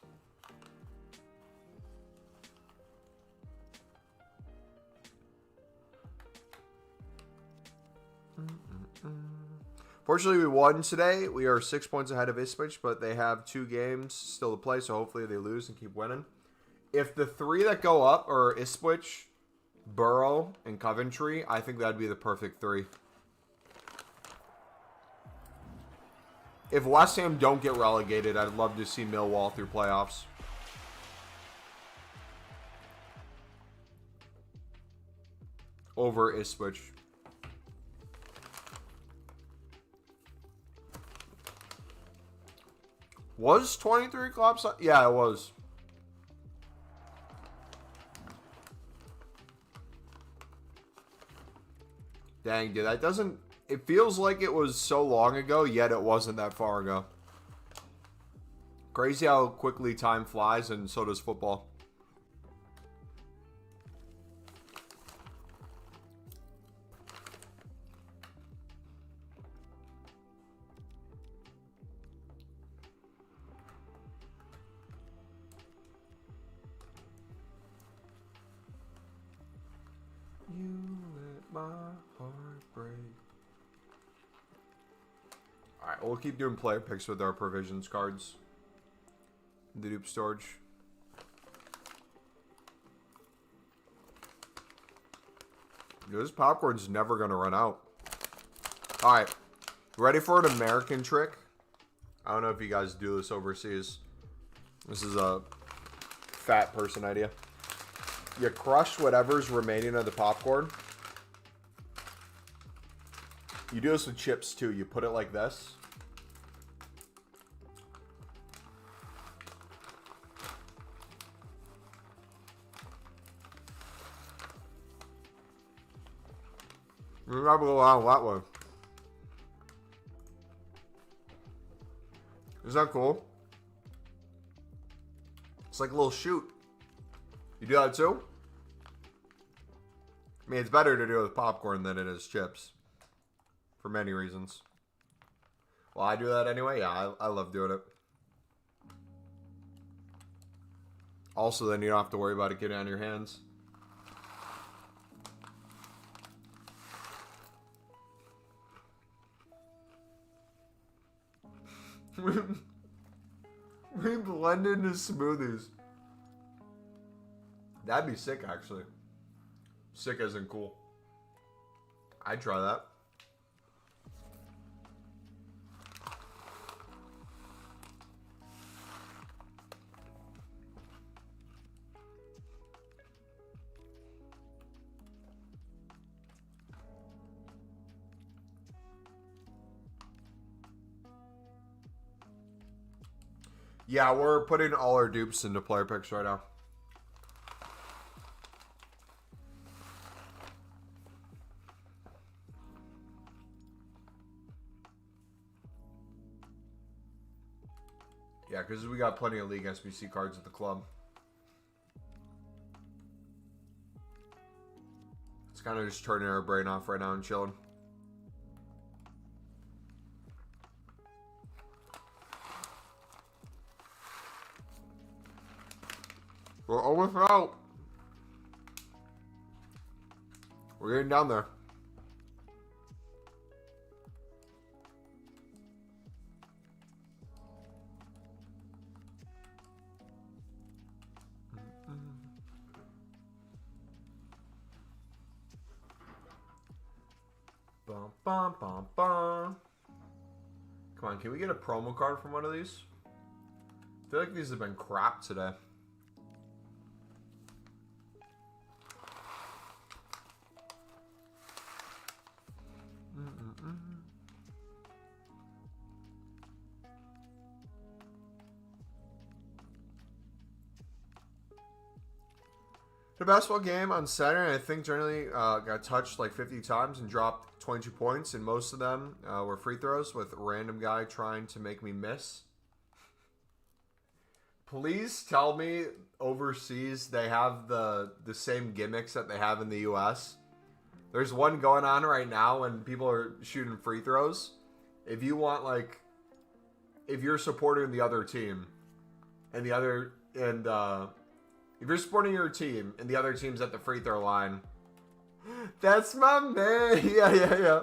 Fortunately, we won today. We are 6 points ahead of Ipswich, but they have 2 games still to play, so hopefully they lose and keep winning. If the 3 that go up are Ipswich, Borough, and Coventry, I think that'd be the perfect 3. If West Ham don't get relegated, I'd love to see Millwall through playoffs. Over Ipswich. Was 23 collapse? Yeah, it was. Dang, dude, that doesn't... It feels like it was so long ago, yet it wasn't that far ago. Crazy how quickly time flies, and so does football. You let my heart break. Alright, we'll keep doing player picks with our provisions cards. The dupe storage. Dude, this popcorn's never gonna run out. Alright. Ready for an American trick? I don't know if you guys do this overseas. This is a fat person idea. You crush whatever's remaining of the popcorn. You do this with chips too. You put it like this. You gotta go out that way. Is that cool? It's like a little shoot. You do that too? I mean, it's better to do it with popcorn than it is chips. For many reasons. Well, I do that anyway. Yeah, I love doing it. Also, then you don't have to worry about it getting on your hands. We blend into smoothies. That'd be sick, actually. Sick as in cool. I'd try that. Yeah, we're putting all our dupes into player picks right now. Yeah, because we got plenty of League SBC cards at the club. It's kind of just turning our brain off right now and chilling. We're almost out. We're getting down there. Bum, bum, bum, bum. Come on, can we get a promo card from one of these? I feel like these have been crap today. The basketball game on Saturday, I think generally got touched like 50 times and dropped 22 points, and most of them were free throws with a random guy trying to make me miss. Please tell me overseas they have the same gimmicks that they have in the U.S. There's one going on right now when people are shooting free throws. If you want, like, if you're supporting the other team and if you're supporting your team and the other team's at the free throw line, that's my man. Yeah.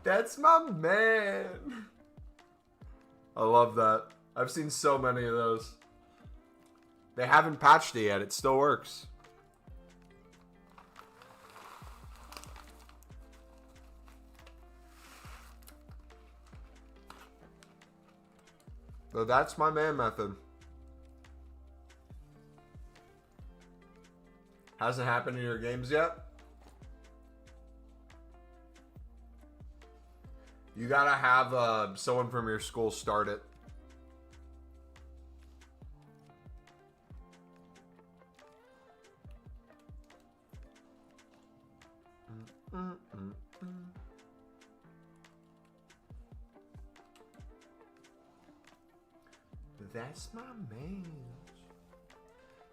That's my man. I love that. I've seen so many of those. They haven't patched it yet. It still works. So that's my man method. Hasn't happened in your games yet? You gotta have someone from your school start it. That's my man.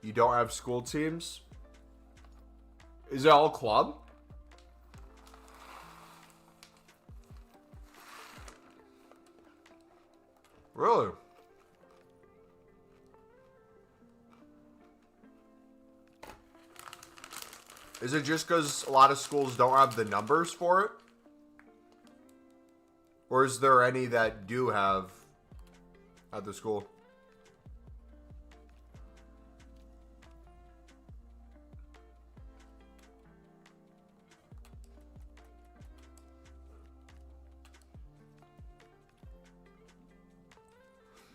You don't have school teams? Is it all club? Really? Is it just because a lot of schools don't have the numbers for it? Or is there any that do have at the school?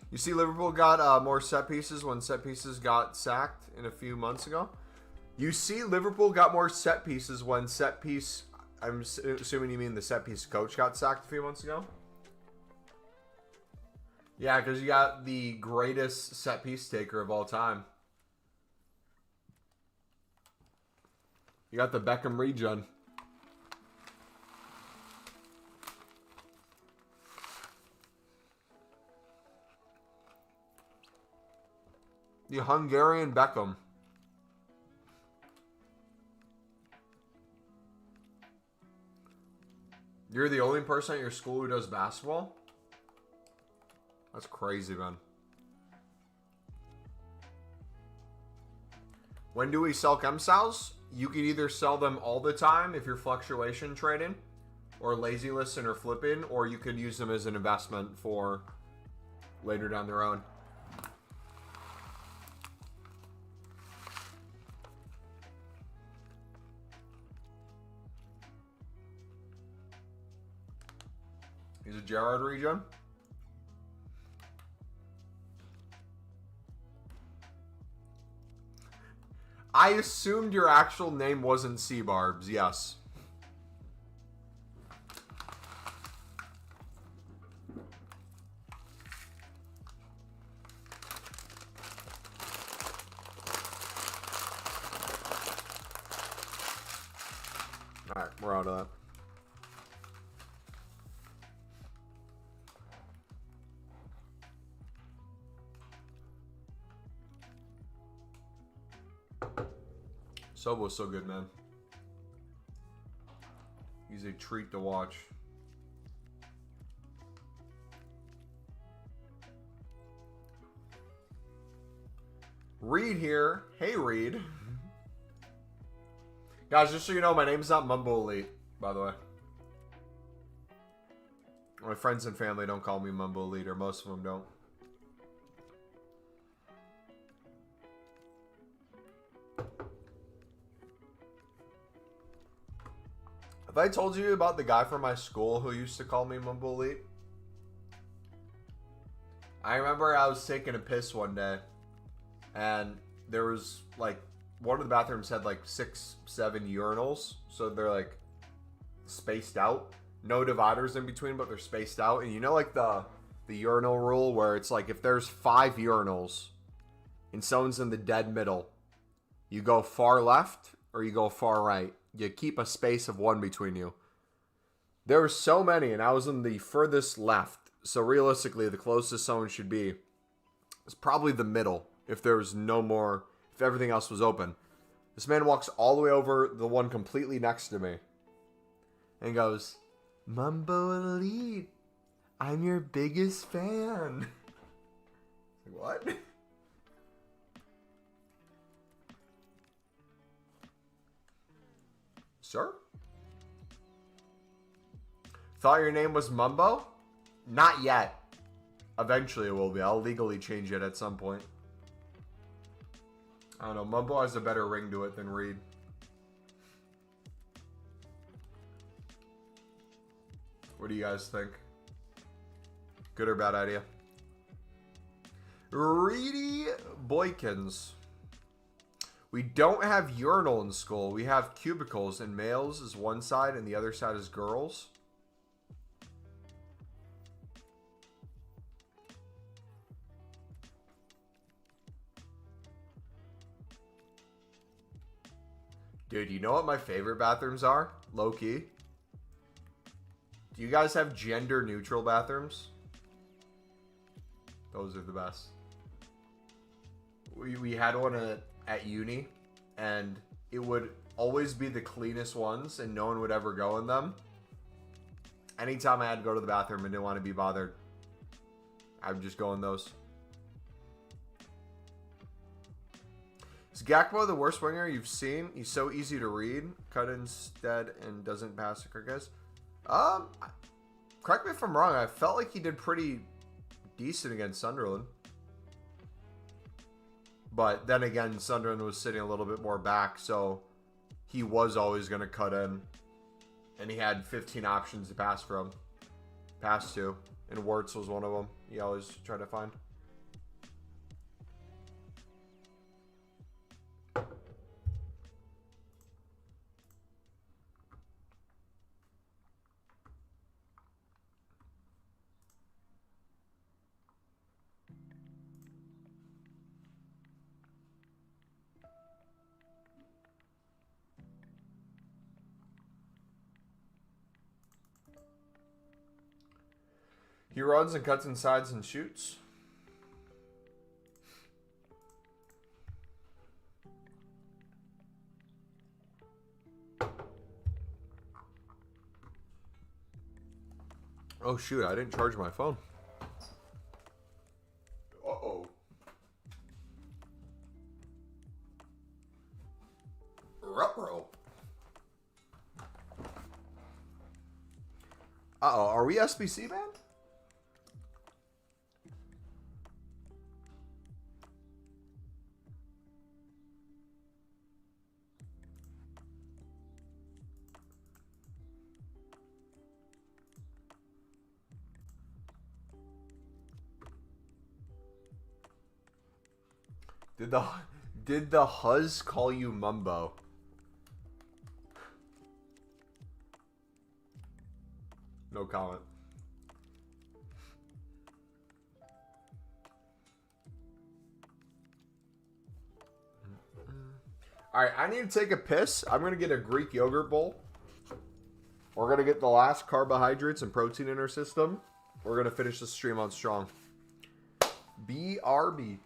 You see, Liverpool got more set pieces when set pieces got sacked in a few months ago. You see, Liverpool got more set pieces when set piece. I'm assuming you mean the set piece coach got sacked a few months ago. Yeah, because you got the greatest set piece taker of all time. You got the Beckham regen. The Hungarian Beckham. You're the only person at your school who does basketball? That's crazy, man. When do we sell chemsows? You can either sell them all the time if you're fluctuation trading, or lazy listing or flipping, or you can use them as an investment for later down the road. He's a Gerard regen. I assumed your actual name wasn't Seabarbs, yes. Alright, we're out of that. Sobo's so good, man. He's a treat to watch. Reed here. Hey, Reed. Guys, just so you know, my name's not Mumbo Elite, by the way. My friends and family don't call me Mumbo Elite, or most of them don't. Have I told you about the guy from my school who used to call me Mumbo Elite? I remember I was taking a piss one day, and there was, like, one of the bathrooms had, like, 6, 7 urinals, so they're, like, spaced out. No dividers in between, but they're spaced out. And you know, like, the urinal rule where it's, like, if there's 5 urinals and someone's in the dead middle, you go far left or you go far right. You keep a space of 1 between you. There were so many, and I was in the furthest left. So realistically, the closest someone should be is probably the middle. If there was no more, if everything else was open. This man walks all the way over the one completely next to me and goes, "Mumbo Elite, I'm your biggest fan." What? Sir? Thought your name was Mumbo? Not yet. Eventually it will be. I'll legally change it at some point. I don't know. Mumbo has a better ring to it than Reed. What do you guys think? Good or bad idea? Reedy Boykins. We don't have urinal in school. We have cubicles, and males is one side and the other side is girls. Dude, you know what my favorite bathrooms are? Low-key. Do you guys have gender-neutral bathrooms? Those are the best. We had one at uni, and it would always be the cleanest ones, and no one would ever go in them. Anytime I had to go to the bathroom and didn't want to be bothered, I would just go in those. Is Gakpo the worst winger you've seen? He's so easy to read. Cut instead and doesn't pass the guys. Correct me if I'm wrong. I felt like he did pretty decent against Sunderland. But then again, Sunderland was sitting a little bit more back, so he was always going to cut in. And he had 15 options to pass from. Pass to. And Wirtz was one of them. He always tried to find. He runs and cuts insides and shoots. Oh shoot, I didn't charge my phone. Uh-oh. Uh-oh, are we SBC banned? Did the Huz call you Mumbo? No comment. Alright, I need to take a piss. I'm going to get a Greek yogurt bowl. We're going to get the last carbohydrates and protein in our system. We're going to finish the stream on strong. BRB.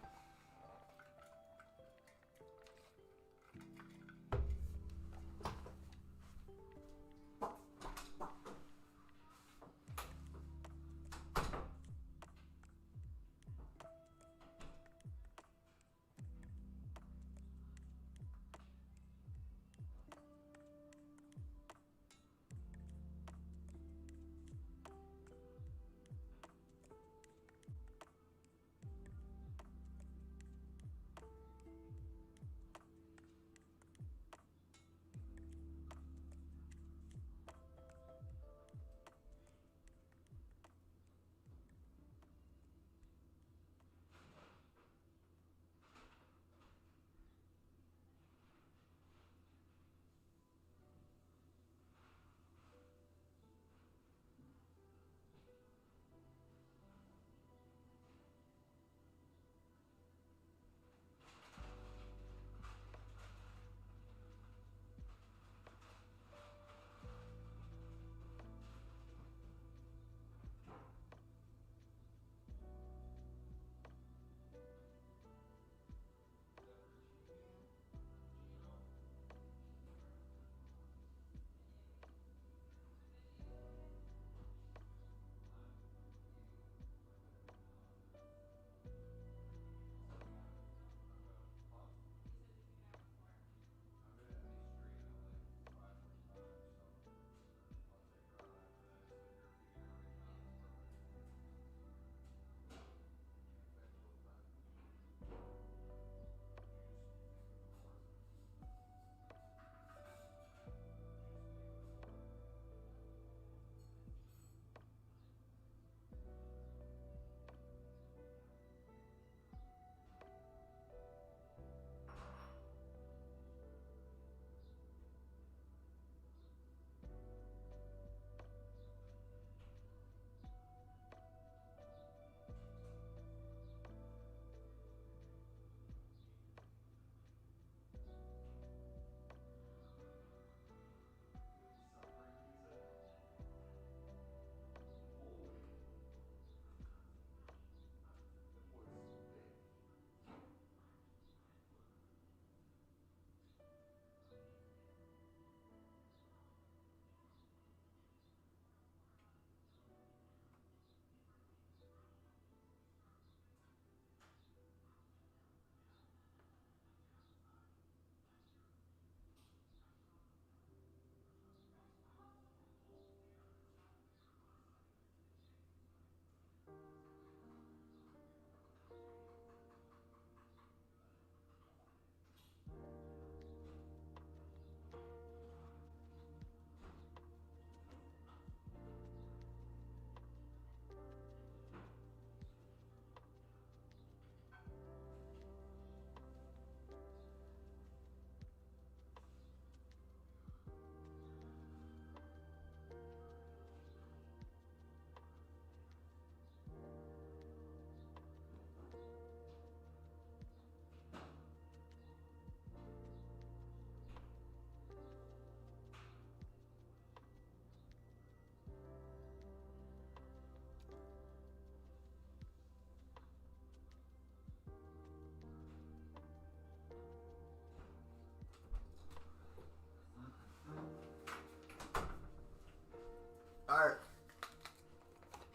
Alright.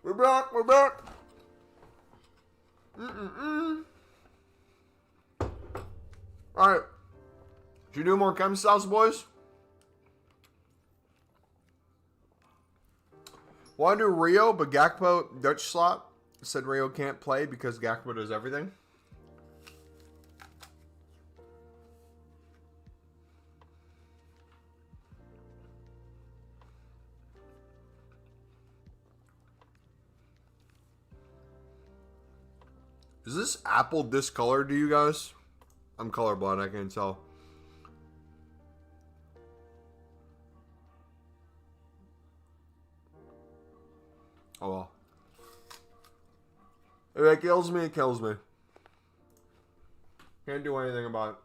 We're back. We're back. Alright. Should you do more chem sauce, boys? Want to do Rio, but Gakpo, Dutch slot, said Rio can't play because Gakpo does everything. Is this apple discolored to you guys? I'm colorblind, I can't tell. Oh well. If it kills me, it kills me. Can't do anything about it.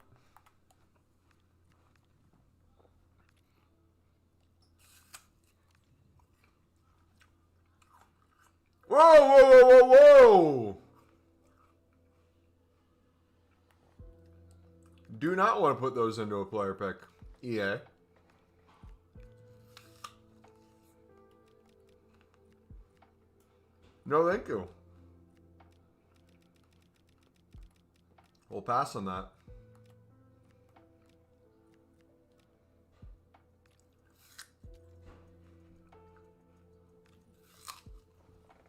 Whoa, whoa, whoa, whoa, whoa! Do not want to put those into a player pick. EA. No, thank you. We'll pass on that.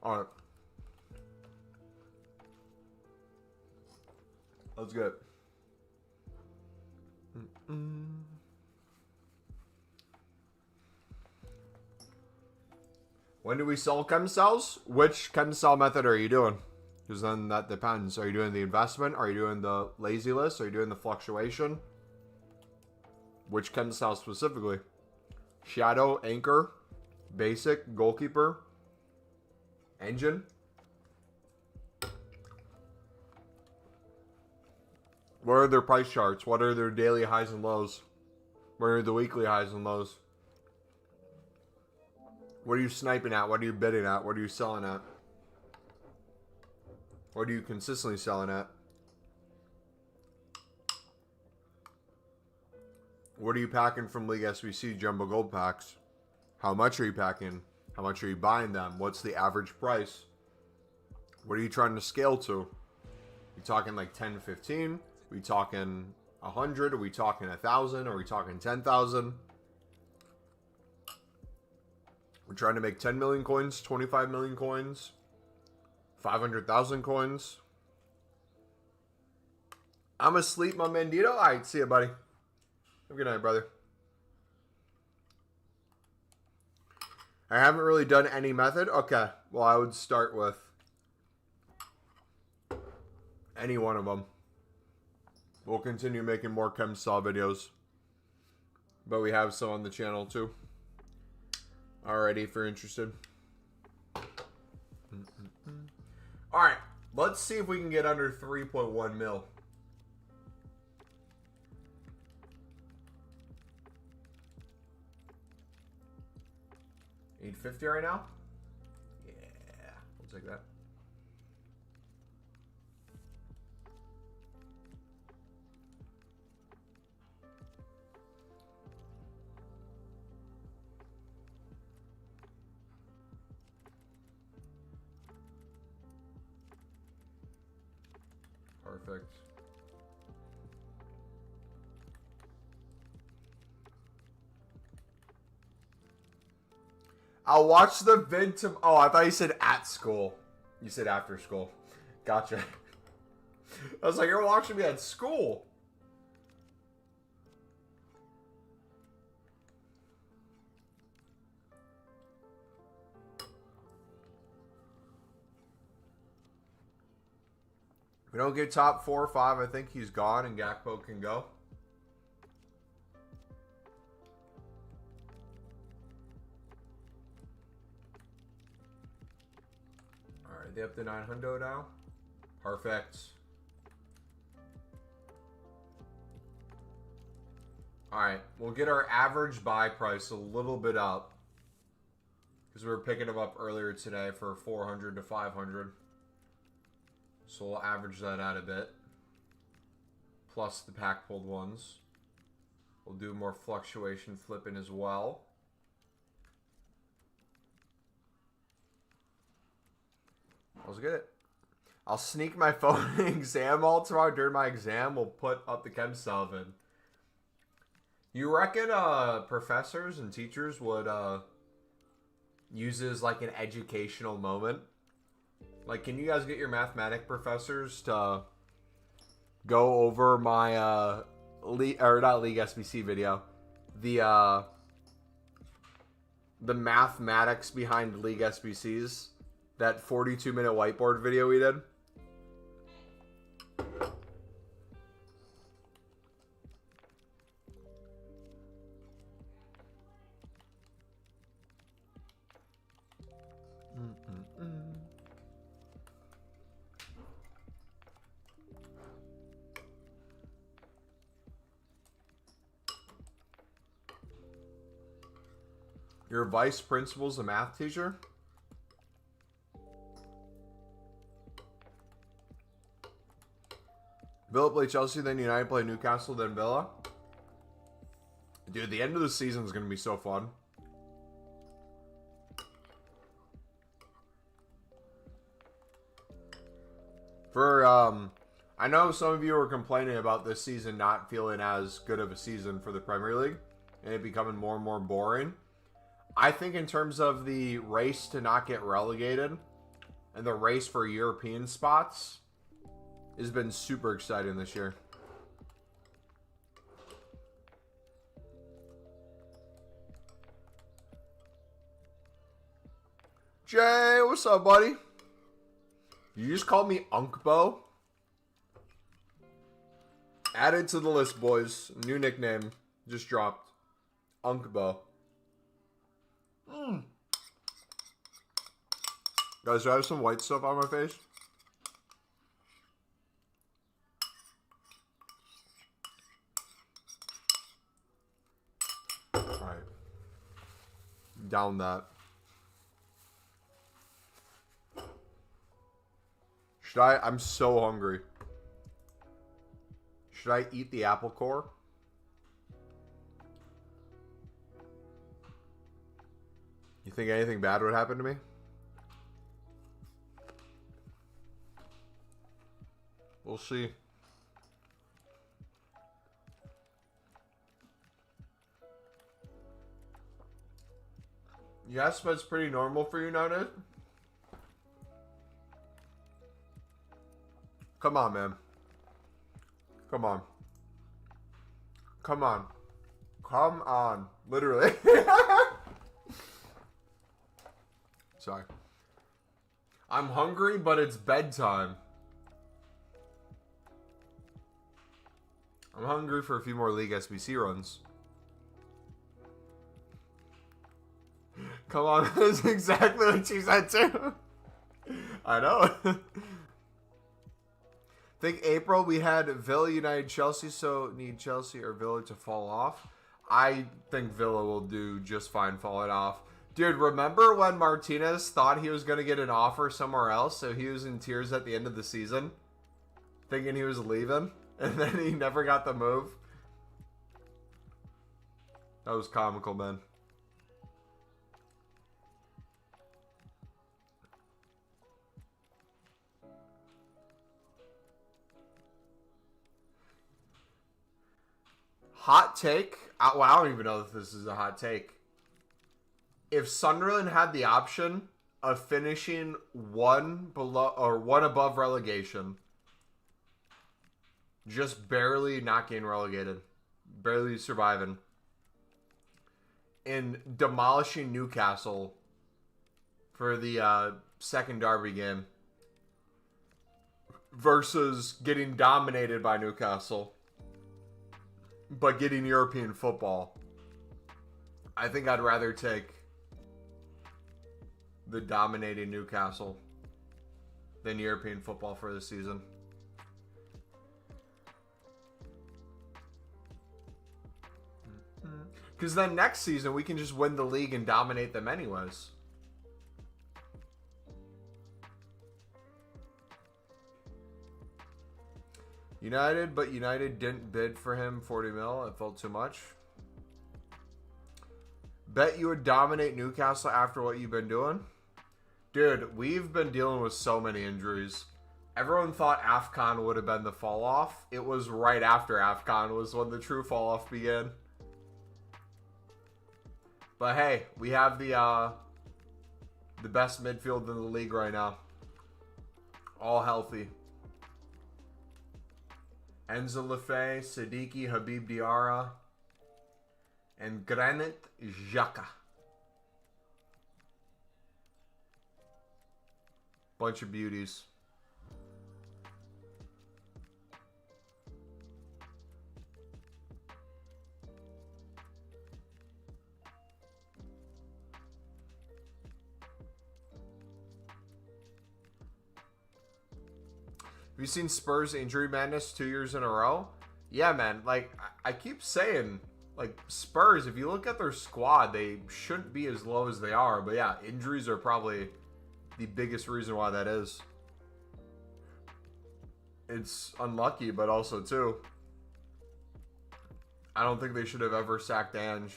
All right. Let's get it. When do we sell chem cells? Which chem cell method are you doing? Because then that depends. Are you doing the investment? Are you doing the lazy list? Are you doing the fluctuation? Which chem cell specifically? Shadow, anchor, basic, goalkeeper, engine. What are their price charts? What are their daily highs and lows? What are the weekly highs and lows? What are you sniping at? What are you bidding at? What are you selling at? What are you consistently selling at? What are you packing from League SBC Jumbo Gold packs? How much are you packing? How much are you buying them? What's the average price? What are you trying to scale to? You talking like 10, 15? Are we talking 100? Are we talking 1,000? Are we talking 10,000? We're trying to make 10 million coins, 25 million coins, 500,000 coins. I'm asleep, my mandito. All right, see you, buddy. Have a good night, brother. I haven't really done any method. Okay, well, I would start with any one of them. We'll continue making more chem saw videos, but we have some on the channel too. Alrighty, if you're interested. Alright, let's see if we can get under 3.1 mil. $850 right now? Yeah, we'll take that. Perfect. I'll watch the vid to... Oh, I thought you said at school. You said after school. Gotcha. I was like, you're watching me at school. If we don't get top 4 or 5, I think he's gone and Gakpo can go. Alright, they up to 900 now. Perfect. Alright, we'll get our average buy price a little bit up. Because we were picking them up earlier today for 400 to 500. So we'll average that out a bit. Plus the pack pulled ones. We'll do more fluctuation flipping as well. Let's get it. I'll sneak my phone exam all tomorrow. During my exam, we'll put up the chem salve. You reckon professors and teachers would uses like an educational moment. Like, can you guys get your mathematic professors to go over my not League SBC video, the mathematics behind League SBCs, that 42-minute whiteboard video we did? Your vice principal's a math teacher? Villa play Chelsea, then United play Newcastle, then Villa. Dude, the end of the season is going to be so fun. I know some of you were complaining about this season not feeling as good of a season for the Premier League and it becoming more and more boring. I think in terms of the race to not get relegated and the race for European spots has been super exciting this year. Jay, what's up, buddy? You just called me Unkbo? Added to the list, boys. New nickname just dropped. Unkbo. Guys, do I have some white stuff on my face? Alright. Down that. Should I? I'm so hungry. Should I eat the apple core? You think anything bad would happen to me? We'll see. Yes, but it's pretty normal for you nowadays. Come on, man. Come on. Come on. Come on. Literally. Sorry. I'm hungry, but it's bedtime. I'm hungry for a few more League SBC runs. Come on, that's exactly what she said too. I know. Think April we had Villa, United, Chelsea, so need Chelsea or Villa to fall off. I think Villa will do just fine falling off. Dude, remember when Martinez thought he was going to get an offer somewhere else, so he was in tears at the end of the season, thinking he was leaving, and then he never got the move? That was comical, man. Hot take? Well, I don't even know if this is a hot take. If Sunderland had the option of finishing one below or one above relegation, just barely not getting relegated, barely surviving, and demolishing Newcastle for the second derby game versus getting dominated by Newcastle but getting European football, I think I'd rather take the dominating Newcastle than European football for this season. Because then next season we can just win the league and dominate them anyways. United, but United didn't bid for him 40 mil. It felt too much. Bet you would dominate Newcastle after what you've been doing? Dude, we've been dealing with so many injuries. Everyone thought AFCON would have been the fall off. It was right after AFCON was when the true fall off began. But hey, we have the The best midfield in the league right now. All healthy. Enzo Lefebvre, Siddiqui, Habib Diarra, and Granit Xhaka. Bunch of beauties. Have you seen Spurs injury madness 2 years in a row? Yeah, man. Like, I keep saying, like, Spurs, if you look at their squad, they shouldn't be as low as they are. But yeah, injuries are probably the biggest reason why that is. It's unlucky, but also, too, I don't think they should have ever sacked Ange.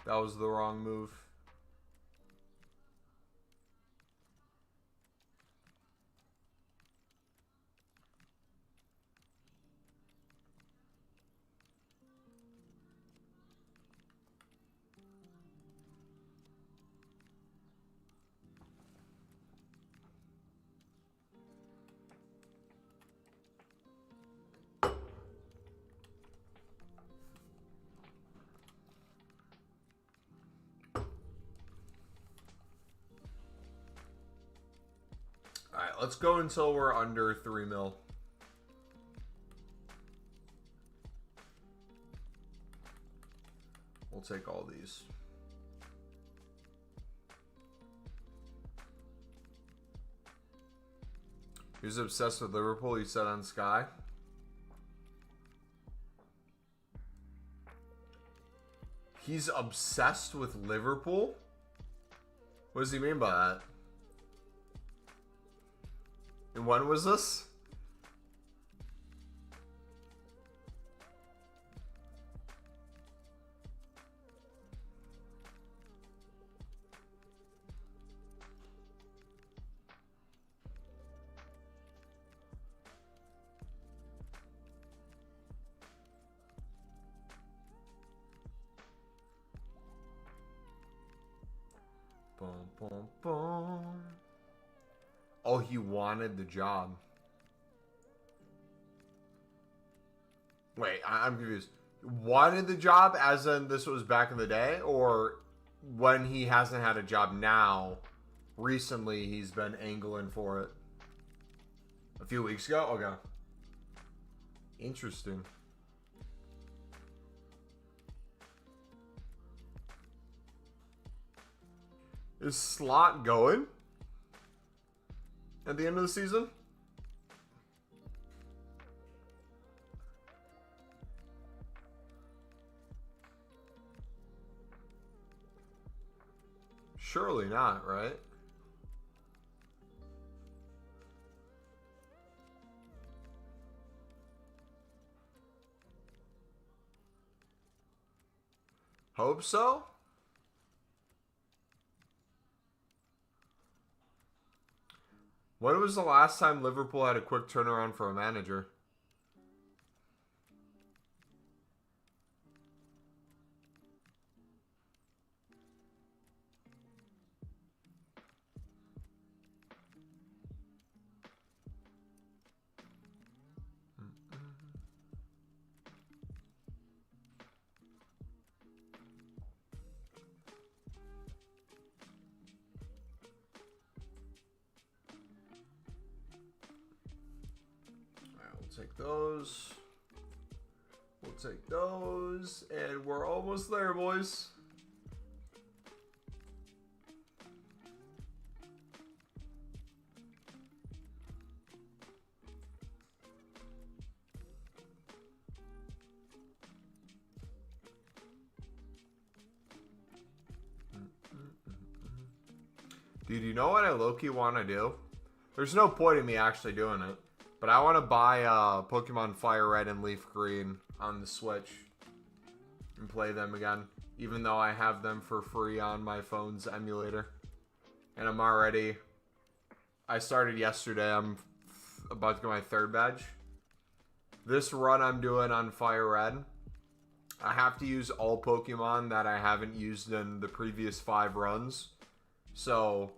That was the wrong move. Alright, let's go until we're under 3 mil. We'll take all these. He was obsessed with Liverpool, he said on Sky. He's obsessed with Liverpool? What does he mean by that? And when was this? Boom, boom, boom. Oh, he wanted the job. Wait, I'm confused. Wanted the job as in this was back in the day? Or when he hasn't had a job now, recently he's been angling for it? A few weeks ago? Okay. Interesting. Is Slot going at the end of the season? Surely not, right? Hope so? When was the last time Liverpool had a quick turnaround for a manager? Take those. We'll take those. And we're almost there, boys. Dude, you know what I low-key want to do? There's no point in me actually doing it. But I want to buy Pokemon Fire Red and Leaf Green on the Switch and play them again, even though I have them for free on my phone's emulator. And I started yesterday. I'm about to get my 3rd badge. This run I'm doing on Fire Red, I have to use all Pokemon that I haven't used in the previous 5 runs. So,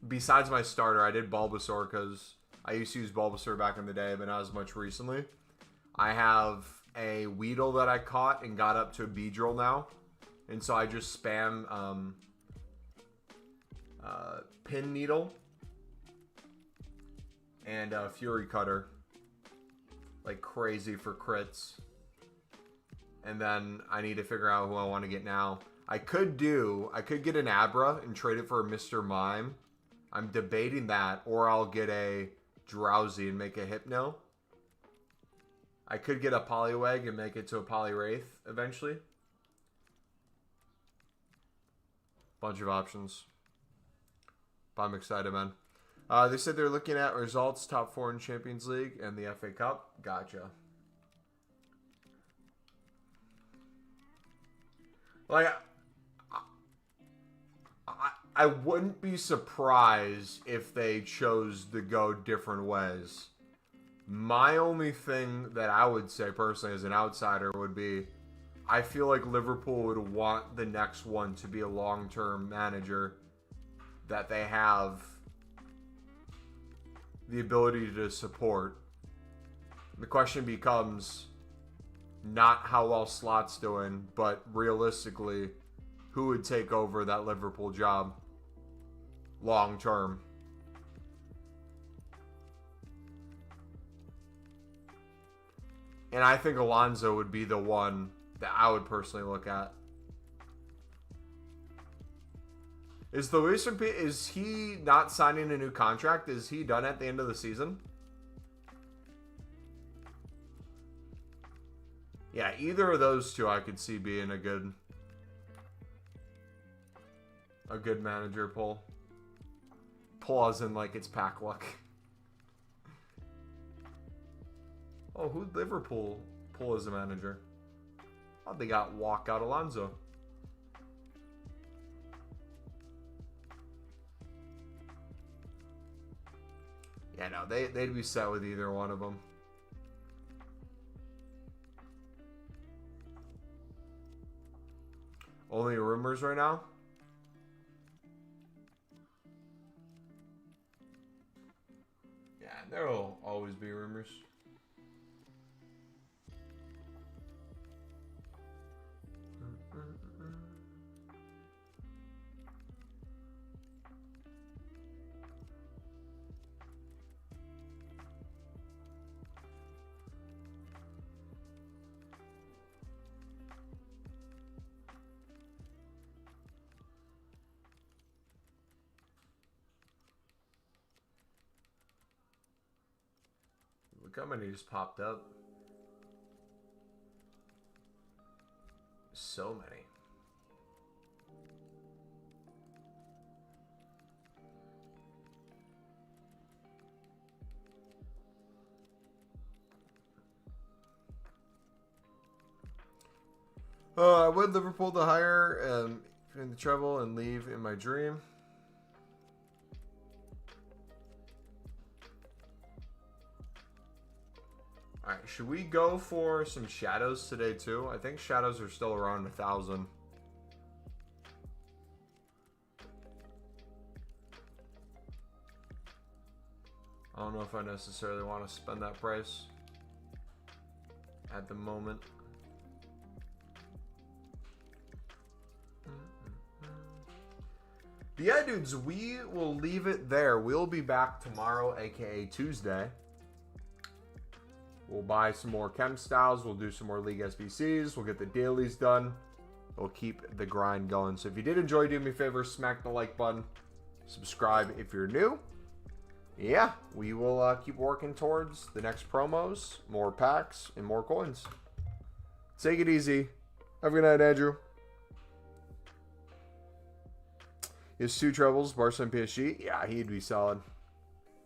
besides my starter, I did Bulbasaur because I used to use Bulbasaur back in the day, but not as much recently. I have a Weedle that I caught and got up to a Beedrill now. And so I just spam Pin Needle and Fury Cutter like crazy for crits. And then I need to figure out who I want to get now. I could get an Abra and trade it for a Mr. Mime. I'm debating that, or I'll get a Drowsy and make a Hypno. I could get a Poliwag and make it to a Poliwraith eventually. Bunch of options. But I'm excited, man. They said they're looking at results, top 4 in Champions League and the FA Cup. Gotcha. Like, I wouldn't be surprised if they chose to go different ways. My only thing that I would say personally as an outsider would be, I feel like Liverpool would want the next one to be a long-term manager that they have the ability to support. The question becomes not how well Slot's doing, but realistically, who would take over that Liverpool job long term? And I think Alonso would be the one that I would personally look at. Is is he not signing a new contract? Is he done at the end of the season? Yeah, either of those two I could see being a good manager pull. Pull as in like it's pack luck. Oh, who'd Liverpool pull as a manager? Oh, they got Walkout Alonso. Yeah, no, they'd be set with either one of them. Only rumors right now? Yeah, there'll always be rumors. Look how many just popped up. So many. I would Liverpool to hire in the treble and leave in my dream. Alright, should we go for some shadows today too? I think shadows are still around 1,000. I don't know if I necessarily want to spend that price at the moment. But yeah, dudes, we will leave it there. We'll be back tomorrow, aka Tuesday. We'll buy some more chem styles. We'll do some more League SBCs. We'll get the dailies done. We'll keep the grind going. So if you did enjoy, do me a favor, smack the like button. Subscribe if you're new. Yeah, we will keep working towards the next promos, more packs, and more coins. Take it easy. Have a good night, Andrew. Is 2 trebles, Barca and PSG? Yeah, he'd be solid.